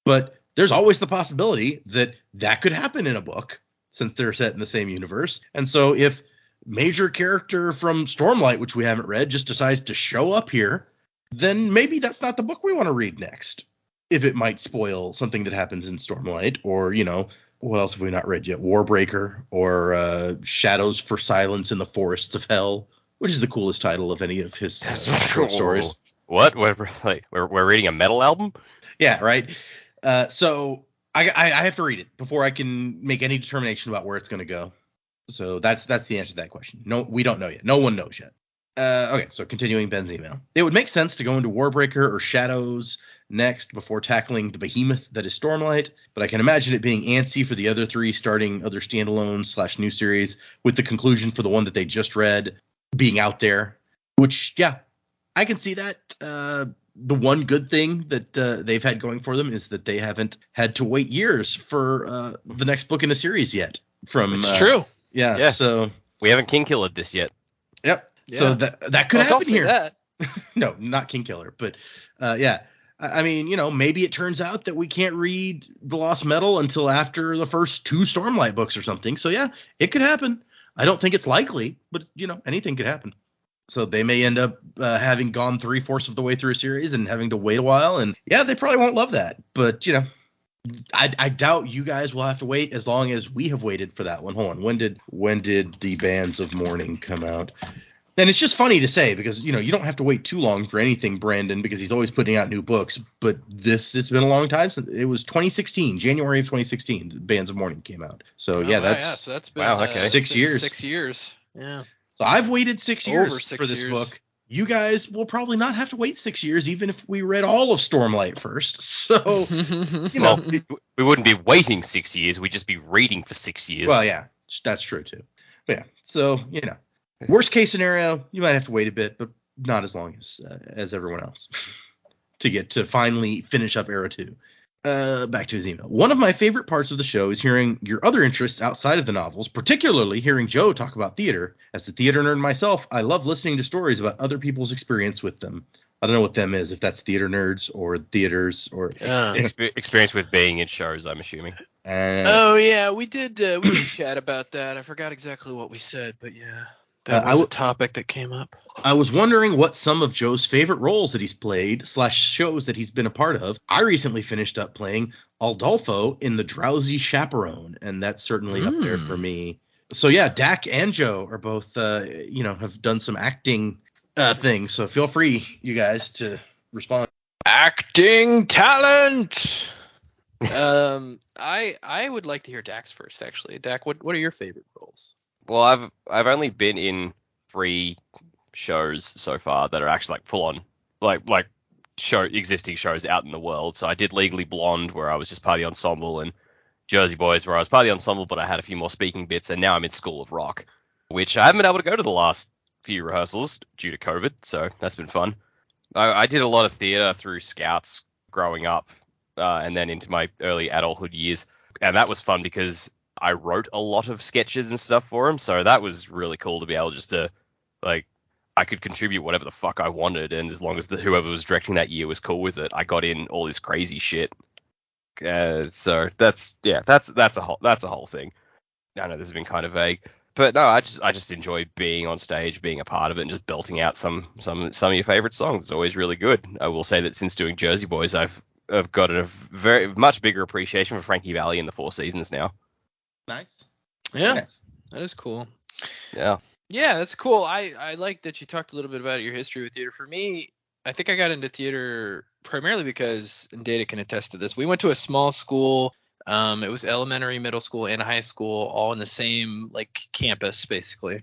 [SPEAKER 1] But there's always the possibility that could happen in a book, since they're set in the same universe. And so if major character from Stormlight, which we haven't read, just decides to show up here, then maybe that's not the book we want to read next, if it might spoil something that happens in Stormlight, or, what else have we not read yet? Warbreaker, or Shadows for Silence in the Forests of Hell, which is the coolest title of any of his short stories.
[SPEAKER 2] What? We're reading a metal album?
[SPEAKER 1] Yeah, right. So I have to read it before I can make any determination about where it's going to go. So that's the answer to that question. No, we don't know yet. No one knows yet. Okay, so continuing Ben's email. It would make sense to go into Warbreaker or Shadows next before tackling the behemoth that is Stormlight, but I can imagine it being antsy for the other 3 starting other standalones/new series, with the conclusion for the one that they just read being out there, which, yeah, I can see that. The one good thing that they've had going for them is that they haven't had to wait years for the next book in the series yet.
[SPEAKER 3] It's true.
[SPEAKER 1] Yeah, so...
[SPEAKER 2] We haven't Kingkiller this yet.
[SPEAKER 1] Yep. Yeah. So that could happen here.
[SPEAKER 3] That.
[SPEAKER 1] No, not Kingkiller, but yeah. I mean, maybe it turns out that we can't read The Lost Metal until after the first 2 Stormlight books or something. So yeah, it could happen. I don't think it's likely, but anything could happen. So they may end up having gone 3/4 of the way through a series and having to wait a while. And yeah, they probably won't love that. But, I doubt you guys will have to wait as long as we have waited for that one. Hold on. When did the Bands of Mourning come out? And it's just funny to say because, you don't have to wait too long for anything, Brandon, because he's always putting out new books. But it's been a long time since it was 2016, January of 2016, the Bands of Mourning came out. So, that's
[SPEAKER 3] been
[SPEAKER 1] 6 years.
[SPEAKER 3] 6 years. Yeah.
[SPEAKER 1] So I've waited 6 years
[SPEAKER 3] Over 6
[SPEAKER 1] for this
[SPEAKER 3] years.
[SPEAKER 1] book. you guys will probably not have to wait 6 years, even if we read all of Stormlight first. So,
[SPEAKER 2] Well, we wouldn't be waiting 6 years. We'd just be reading for 6 years.
[SPEAKER 1] Well, yeah, that's true too. But yeah, so worst case scenario, you might have to wait a bit, but not as long as everyone else to get to finally finish up Era 2. Back to his email. One of my favorite parts of the show is hearing your other interests outside of the novels, particularly hearing Joe talk about theater. As a theater nerd myself, I love listening to stories about other people's experience with them. I don't know what them is, if that's theater nerds or theaters or
[SPEAKER 2] experience with being in shows, I'm assuming.
[SPEAKER 3] Oh yeah, we did chat about that. I forgot exactly what we said, but yeah, that was a topic that came up.
[SPEAKER 1] I was wondering what some of Joe's favorite roles that he's played / shows that he's been a part of. I recently finished up playing Aldolfo in The Drowsy Chaperone, and that's certainly up there for me. So yeah, Dak and Joe are both have done some acting things, so feel free, you guys, to respond.
[SPEAKER 3] Acting talent. I would like to hear Dak's first, actually. Dak, what are your favorite roles?
[SPEAKER 2] Well, I've only been in 3 shows so far that are actually like full on like existing shows out in the world. So I did Legally Blonde, where I was just part of the ensemble, and Jersey Boys, where I was part of the ensemble, but I had a few more speaking bits, and now I'm in School of Rock, which I haven't been able to go to the last few rehearsals due to COVID, so that's been fun. I did a lot of theatre through Scouts growing up, and then into my early adulthood years, and that was fun because I wrote a lot of sketches and stuff for them, so that was really cool to be able just to, like, I could contribute whatever the fuck I wanted, and as long as whoever was directing that year was cool with it, I got in all this crazy shit. So that's a whole thing. I know this has been kind of vague, but no, I just enjoy being on stage, being a part of it, and just belting out some of your favorite songs. It's always really good. I will say that since doing Jersey Boys, I've got a very much bigger appreciation for Frankie Valli in the Four Seasons now.
[SPEAKER 1] Nice.
[SPEAKER 3] Yeah,
[SPEAKER 1] nice.
[SPEAKER 3] That is cool.
[SPEAKER 2] Yeah.
[SPEAKER 3] Yeah, that's cool. I like that you talked a little bit about your history with theater. For me, I think I got into theater primarily because, and Data can attest to this, we went to a small school. It was elementary, middle school, and high school, all in the same like campus, basically.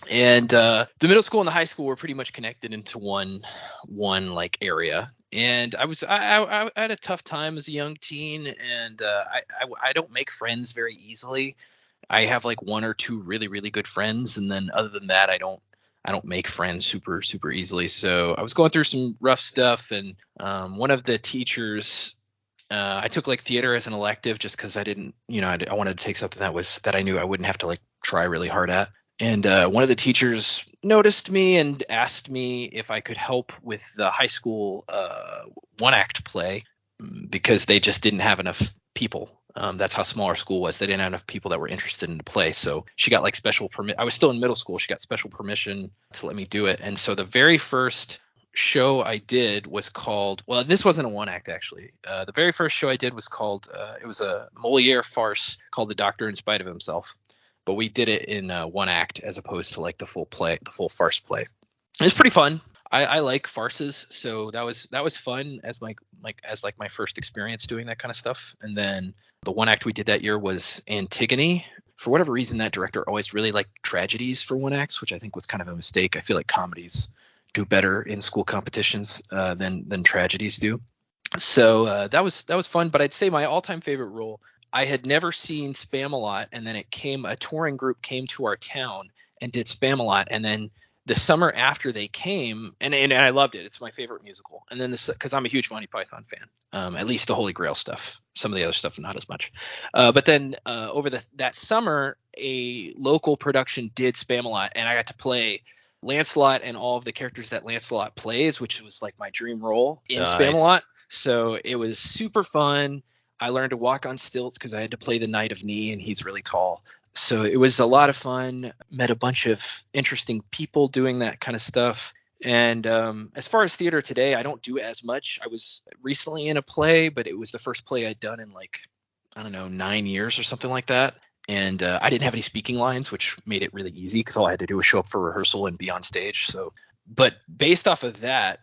[SPEAKER 3] And the middle school and the high school were pretty much connected into one like area. And I had a tough time as a young teen, and I don't make friends very easily. I have like 1 or 2 really, really good friends, and then other than that, I don't make friends super, super easily. So I was going through some rough stuff, and one of the teachers, I took like theater as an elective just because I didn't, I wanted to take something that I knew I wouldn't have to like try really hard at. And one of the teachers noticed me and asked me if I could help with the high school one-act play because they just didn't have enough people. That's how small our school was. They didn't have enough people that were interested in the play. So she got like special permit. I was still in middle school. She got special permission to let me do it. And so the very first show I did was called, well, this wasn't a one act actually. The very first show I did was called, it was a Moliere farce called The Doctor in Spite of Himself. But we did it in one act as opposed to like the full farce play. It was pretty fun. I like farces, so that was fun as my first experience doing that kind of stuff. And then the one act we did that year was Antigone. For whatever reason, that director always really liked tragedies for one acts, which I think was kind of a mistake. I feel like comedies do better in school competitions than tragedies do. So that was fun. But I'd say my all-time favorite role, I had never seen Spam-A-Lot, and then a touring group came to our town and did Spam-A-Lot, and then the summer after they came, and I loved it. It's my favorite musical. And then because I'm a huge Monty Python fan, at least the Holy Grail stuff. Some of the other stuff, not as much. But then over that summer, a local production did Spam-A-Lot, and I got to play Lancelot and all of the characters that Lancelot plays, which was like my dream role in Spam-A-Lot. So it was super fun. I learned to walk on stilts because I had to play the Knight of Knee, and he's really tall. So it was a lot of fun. Met a bunch of interesting people doing that kind of stuff. And as far as theater today, I don't do as much. I was recently in a play, but it was the first play I'd done in 9 years or something like that. And I didn't have any speaking lines, which made it really easy because all I had to do was show up for rehearsal and be on stage. So, but based off of that,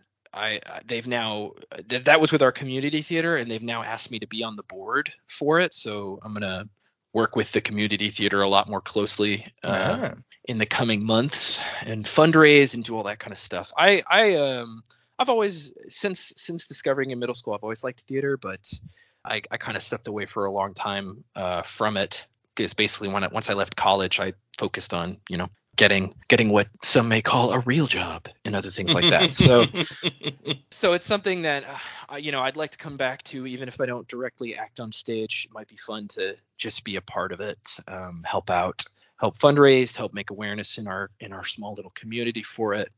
[SPEAKER 3] they've now that was with our community theater, and they've now asked me to be on the board for it. So I'm gonna work with the community theater a lot more closely in the coming months and fundraise and do all that kind of stuff. I've always since discovering in middle school, I've always liked theater, but I kind of stepped away for a long time from it, because basically once I left college, I focused on getting what some may call a real job and other things like that. So it's something that I'd like to come back to, even if I don't directly act on stage. It might be fun to just be a part of it, help out, help fundraise, help make awareness in our small little community for it.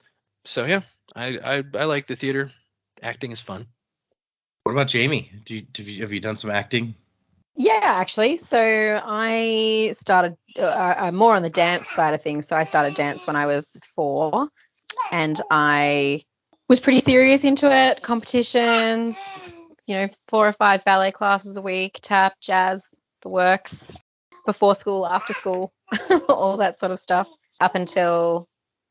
[SPEAKER 3] So yeah, I like the theater. Acting is fun.
[SPEAKER 1] What about Jamie? Have you done some acting?
[SPEAKER 4] Yeah, actually. So I started more on the dance side of things. So I started dance when I was 4, and I was pretty serious into it. Competitions, 4 or 5 ballet classes a week, tap, jazz, the works, before school, after school, all that sort of stuff, up until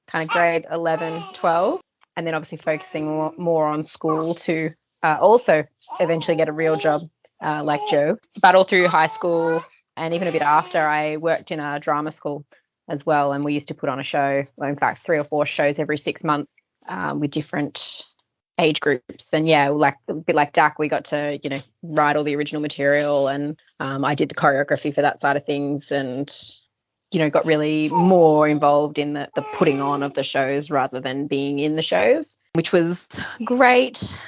[SPEAKER 4] kind of grade 11, 12, and then obviously focusing more on school to also eventually get a real job like Joe. But all through high school and even a bit after, I worked in a drama school as well, and we used to put on a show, well, in fact 3 or 4 shows every 6 months with different age groups. And yeah, like a bit like Dak, we got to write all the original material, and I did the choreography for that side of things, and got really more involved in the putting on of the shows rather than being in the shows, which was great.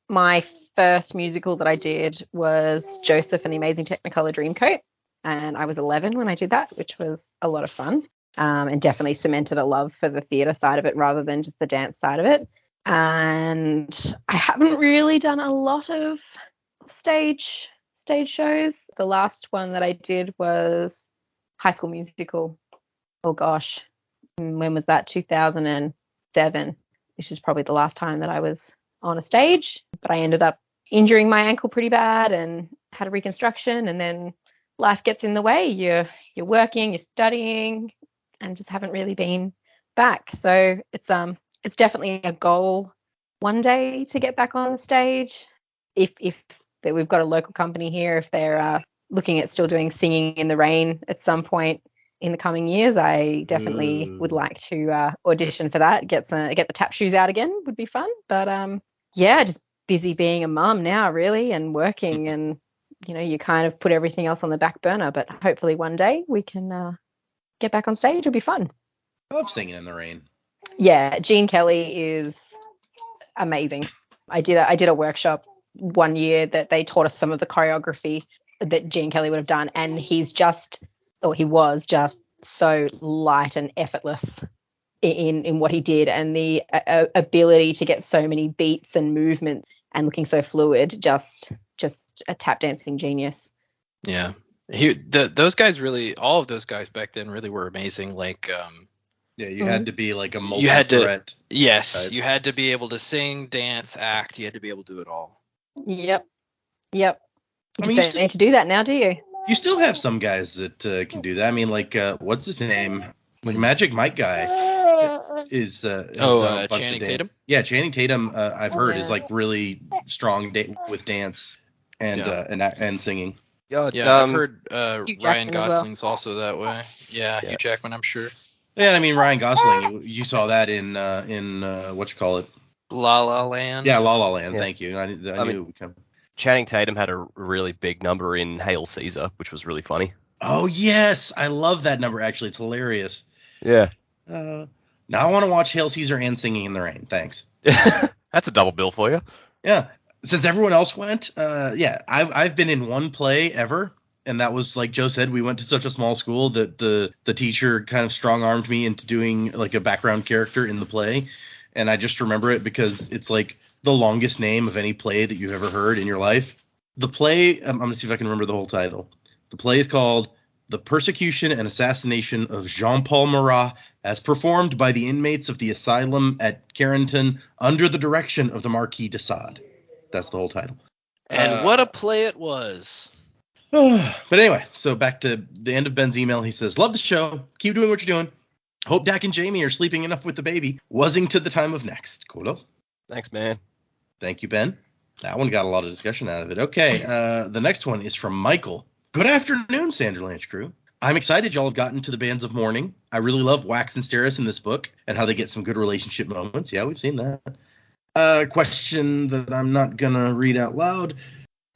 [SPEAKER 4] My first musical that I did was Joseph and the Amazing Technicolor Dreamcoat, and I was 11 when I did that, which was a lot of fun, and definitely cemented a love for the theatre side of it rather than just the dance side of it. And I haven't really done a lot of stage shows. The last one that I did was High School Musical. Oh gosh, when was that? 2007, which is probably the last time that I was on a stage. But I ended up injuring my ankle pretty bad and had a reconstruction, and then life gets in the way. You're working, you're studying, and just haven't really been back. So it's definitely a goal one day to get back on the stage. If that we've got a local company here, if they're looking at still doing Singing in the Rain at some point in the coming years, I definitely would like to audition for that. Get the tap shoes out again would be fun. But yeah, just busy being a mum now, really, and working, and you kind of put everything else on the back burner. But hopefully one day we can get back on stage. It'll be fun.
[SPEAKER 1] I love Singing in the Rain.
[SPEAKER 4] Yeah, Gene Kelly is amazing. I did a workshop one year that they taught us some of the choreography that Gene Kelly would have done, and he was just so light and effortless in what he did, and the ability to get so many beats and movement and looking so fluid, just a tap dancing genius.
[SPEAKER 3] Yeah, those guys really, all of those guys back then really were amazing. Like
[SPEAKER 1] yeah, you had to be like a multi-threat.
[SPEAKER 3] Yes,
[SPEAKER 1] type.
[SPEAKER 3] you had to be able to sing, dance, act. You had to be able to do it all.
[SPEAKER 4] Yep. You
[SPEAKER 1] I mean,
[SPEAKER 4] just don't need to do that now, do you?
[SPEAKER 1] You still have some guys that can do that. I mean, like what's his name? Like Magic Mike guy is
[SPEAKER 3] Channing Tatum.
[SPEAKER 1] Yeah, Channing Tatum. I've heard is
[SPEAKER 4] yeah.
[SPEAKER 1] like really strong with dance and and singing.
[SPEAKER 3] Yeah, I've heard
[SPEAKER 4] Hugh
[SPEAKER 3] Ryan
[SPEAKER 4] Jackman as well.
[SPEAKER 3] Gosling's also that way. Yeah, Hugh Jackman, I'm sure.
[SPEAKER 1] Yeah, I mean Ryan Gosling. You saw that in what you call it?
[SPEAKER 3] La La Land.
[SPEAKER 1] Yeah, La La Land.
[SPEAKER 2] Yeah.
[SPEAKER 1] Thank you. I knew it would come.
[SPEAKER 2] Channing Tatum had a really big number in Hail Caesar, which was really funny.
[SPEAKER 1] Oh yes, I love that number. Actually, it's hilarious.
[SPEAKER 2] Yeah.
[SPEAKER 1] Now I want to watch Hail Caesar and Singing in the Rain. Thanks.
[SPEAKER 2] That's a double bill for you.
[SPEAKER 1] Yeah. Since everyone else went, I've been in one play ever, and that was like Joe said, we went to such a small school that the teacher kind of strong-armed me into doing like a background character in the play, and I just remember it because it's like the longest name of any play that you've ever heard in your life. The play, I'm going to see if I can remember the whole title. The play is called The Persecution and Assassination of Jean-Paul Marat, as performed by the inmates of the asylum at Carrington under the direction of the Marquis de Sade. That's the whole title.
[SPEAKER 3] And what a play it was.
[SPEAKER 1] But anyway, so back to the end of Ben's email. He says, love the show. Keep doing what you're doing. Hope Dak and Jamie are sleeping enough with the baby. Wuzzing to the time of next. Cool.
[SPEAKER 2] Thanks, man.
[SPEAKER 1] Thank you, Ben. That one got a lot of discussion out of it. Okay, the next one is from Michael. Good afternoon, Sanderlanche crew. I'm excited y'all have gotten to the Bands of Mourning. I really love Wax and Steris in this book and how they get some good relationship moments. Yeah, we've seen that. Question that I'm not going to read out loud.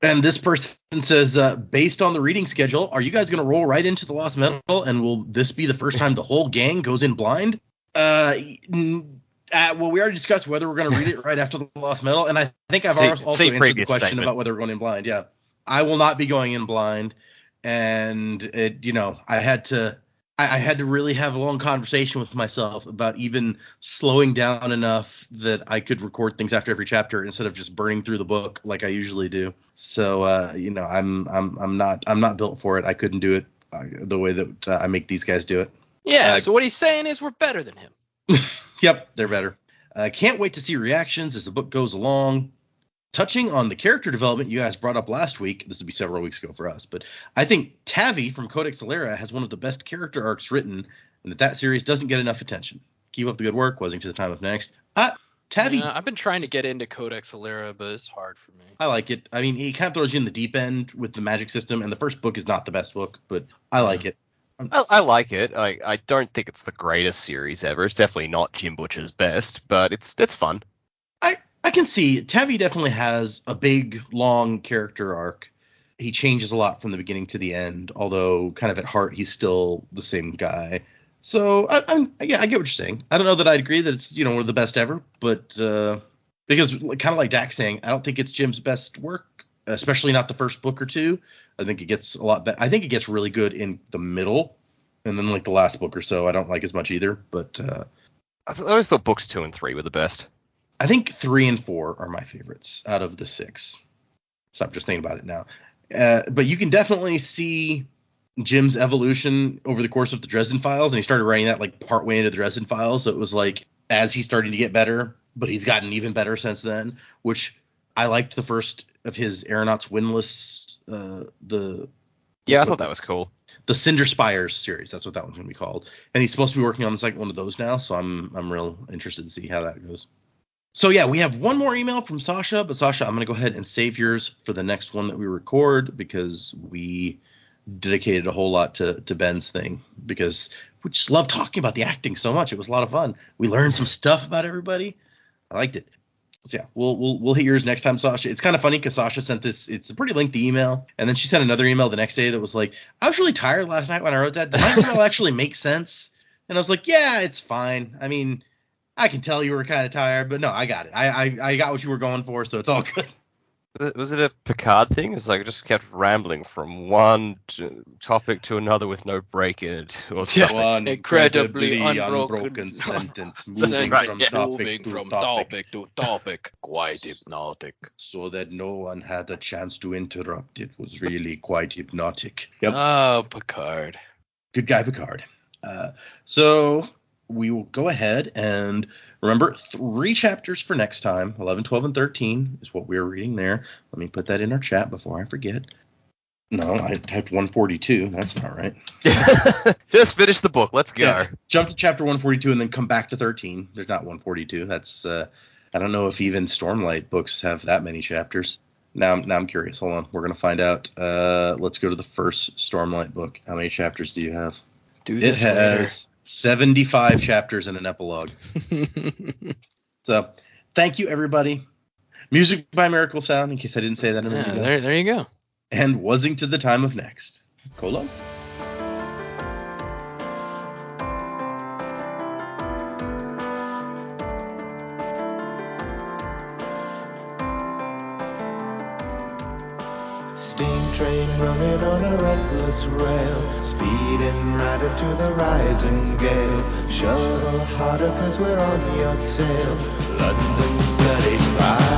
[SPEAKER 1] And this person says, based on the reading schedule, are you guys going to roll right into the Lost Metal? And will this be the first time the whole gang goes in blind? Well, we already discussed whether we're going to read it right after the Lost Metal. And I think I've also answered the question about whether we're going in blind. Yeah, I will not be going in blind. And I had to really have a long conversation with myself about even slowing down enough that I could record things after every chapter instead of just burning through the book like I usually do. So I'm not built for it. I couldn't do it the way that I make these guys do it.
[SPEAKER 3] Yeah. So what he's saying is we're better than him.
[SPEAKER 1] Yep, they're better. Can't wait to see reactions as the book goes along. Touching on the character development you guys brought up last week, this would be several weeks ago for us, but I think Tavi from Codex Alera has one of the best character arcs written, and that series doesn't get enough attention. Keep up the good work. Wazing to the time of next. Tavi.
[SPEAKER 3] Yeah, I've been trying to get into Codex Alera, but it's hard for me.
[SPEAKER 1] I like it. I mean, he kind of throws you in the deep end with the magic system, and the first book is not the best book, but I like it.
[SPEAKER 2] I like it. I don't think it's the greatest series ever. It's definitely not Jim Butcher's best, but it's fun.
[SPEAKER 1] I can see Tavi definitely has a big, long character arc. He changes a lot from the beginning to the end, although kind of at heart he's still the same guy. So I get what you're saying. I don't know that I'd agree that it's one of the best ever, but because kind of like Dak saying, I don't think it's Jim's best work, especially not the first book or two. I think it gets a lot better. I think it gets really good in the middle, and then like the last book or so, I don't like as much either. But
[SPEAKER 2] I always thought books 2 and 3 were the best.
[SPEAKER 1] I think 3 and 4 are my favorites out of the 6. So I'm just thinking about it now. But you can definitely see Jim's evolution over the course of the Dresden Files, and he started writing that like partway into the Dresden Files. So it was like as he's starting to get better, but he's gotten even better since then, which I liked the first of his Aeronauts Windlass. I
[SPEAKER 2] thought that was cool.
[SPEAKER 1] The Cinder Spires series, that's what that one's going to be called. And he's supposed to be working on the second one of those now, so I'm real interested to see how that goes. So yeah, we have one more email from Sasha, but Sasha, I'm going to go ahead and save yours for the next one that we record because we dedicated a whole lot to Ben's thing because we just love talking about the acting so much. It was a lot of fun. We learned some stuff about everybody. I liked it. So yeah, we'll hit yours next time, Sasha. It's kind of funny because Sasha sent this. It's a pretty lengthy email, and then she sent another email the next day that was like, I was really tired last night when I wrote that. Did my email actually make sense? And I was like, yeah, it's fine. I mean, I can tell you were kind of tired, but no, I got it. I got what you were going for, so it's all good.
[SPEAKER 2] Was it a Picard thing? It's like I just kept rambling from one topic to another with no break in it. Or something.
[SPEAKER 1] One
[SPEAKER 3] incredibly
[SPEAKER 1] unbroken sentence, moving from topic to topic,
[SPEAKER 3] quite hypnotic.
[SPEAKER 1] so that no one had a chance to interrupt. It was really quite hypnotic. Yep.
[SPEAKER 3] Oh, Picard.
[SPEAKER 1] Good guy, Picard. So we will go ahead and remember 3 chapters for next time. 11, 12, and 13 is what we're reading there. Let me put that in our chat before I forget. No, I typed 142. That's not right.
[SPEAKER 2] Just finish the book. Let's go.
[SPEAKER 1] Yeah, jump to chapter 142 and then come back to 13. There's not 142. That's I don't know if even Stormlight books have that many chapters. Now I'm curious. Hold on. We're going to find out. Let's go to the first Stormlight book. How many chapters do you have? It has 75 chapters and an epilogue. So, thank you, everybody. Music by Miracle Sound, in case I didn't say that a minute ago.
[SPEAKER 3] There you go.
[SPEAKER 1] And Wazing to the time of next. Colo?
[SPEAKER 5] Steam train running on a reckless rail, speeding right into the rising gale. Shovel harder 'cause we're on your tail. London's bloody pride.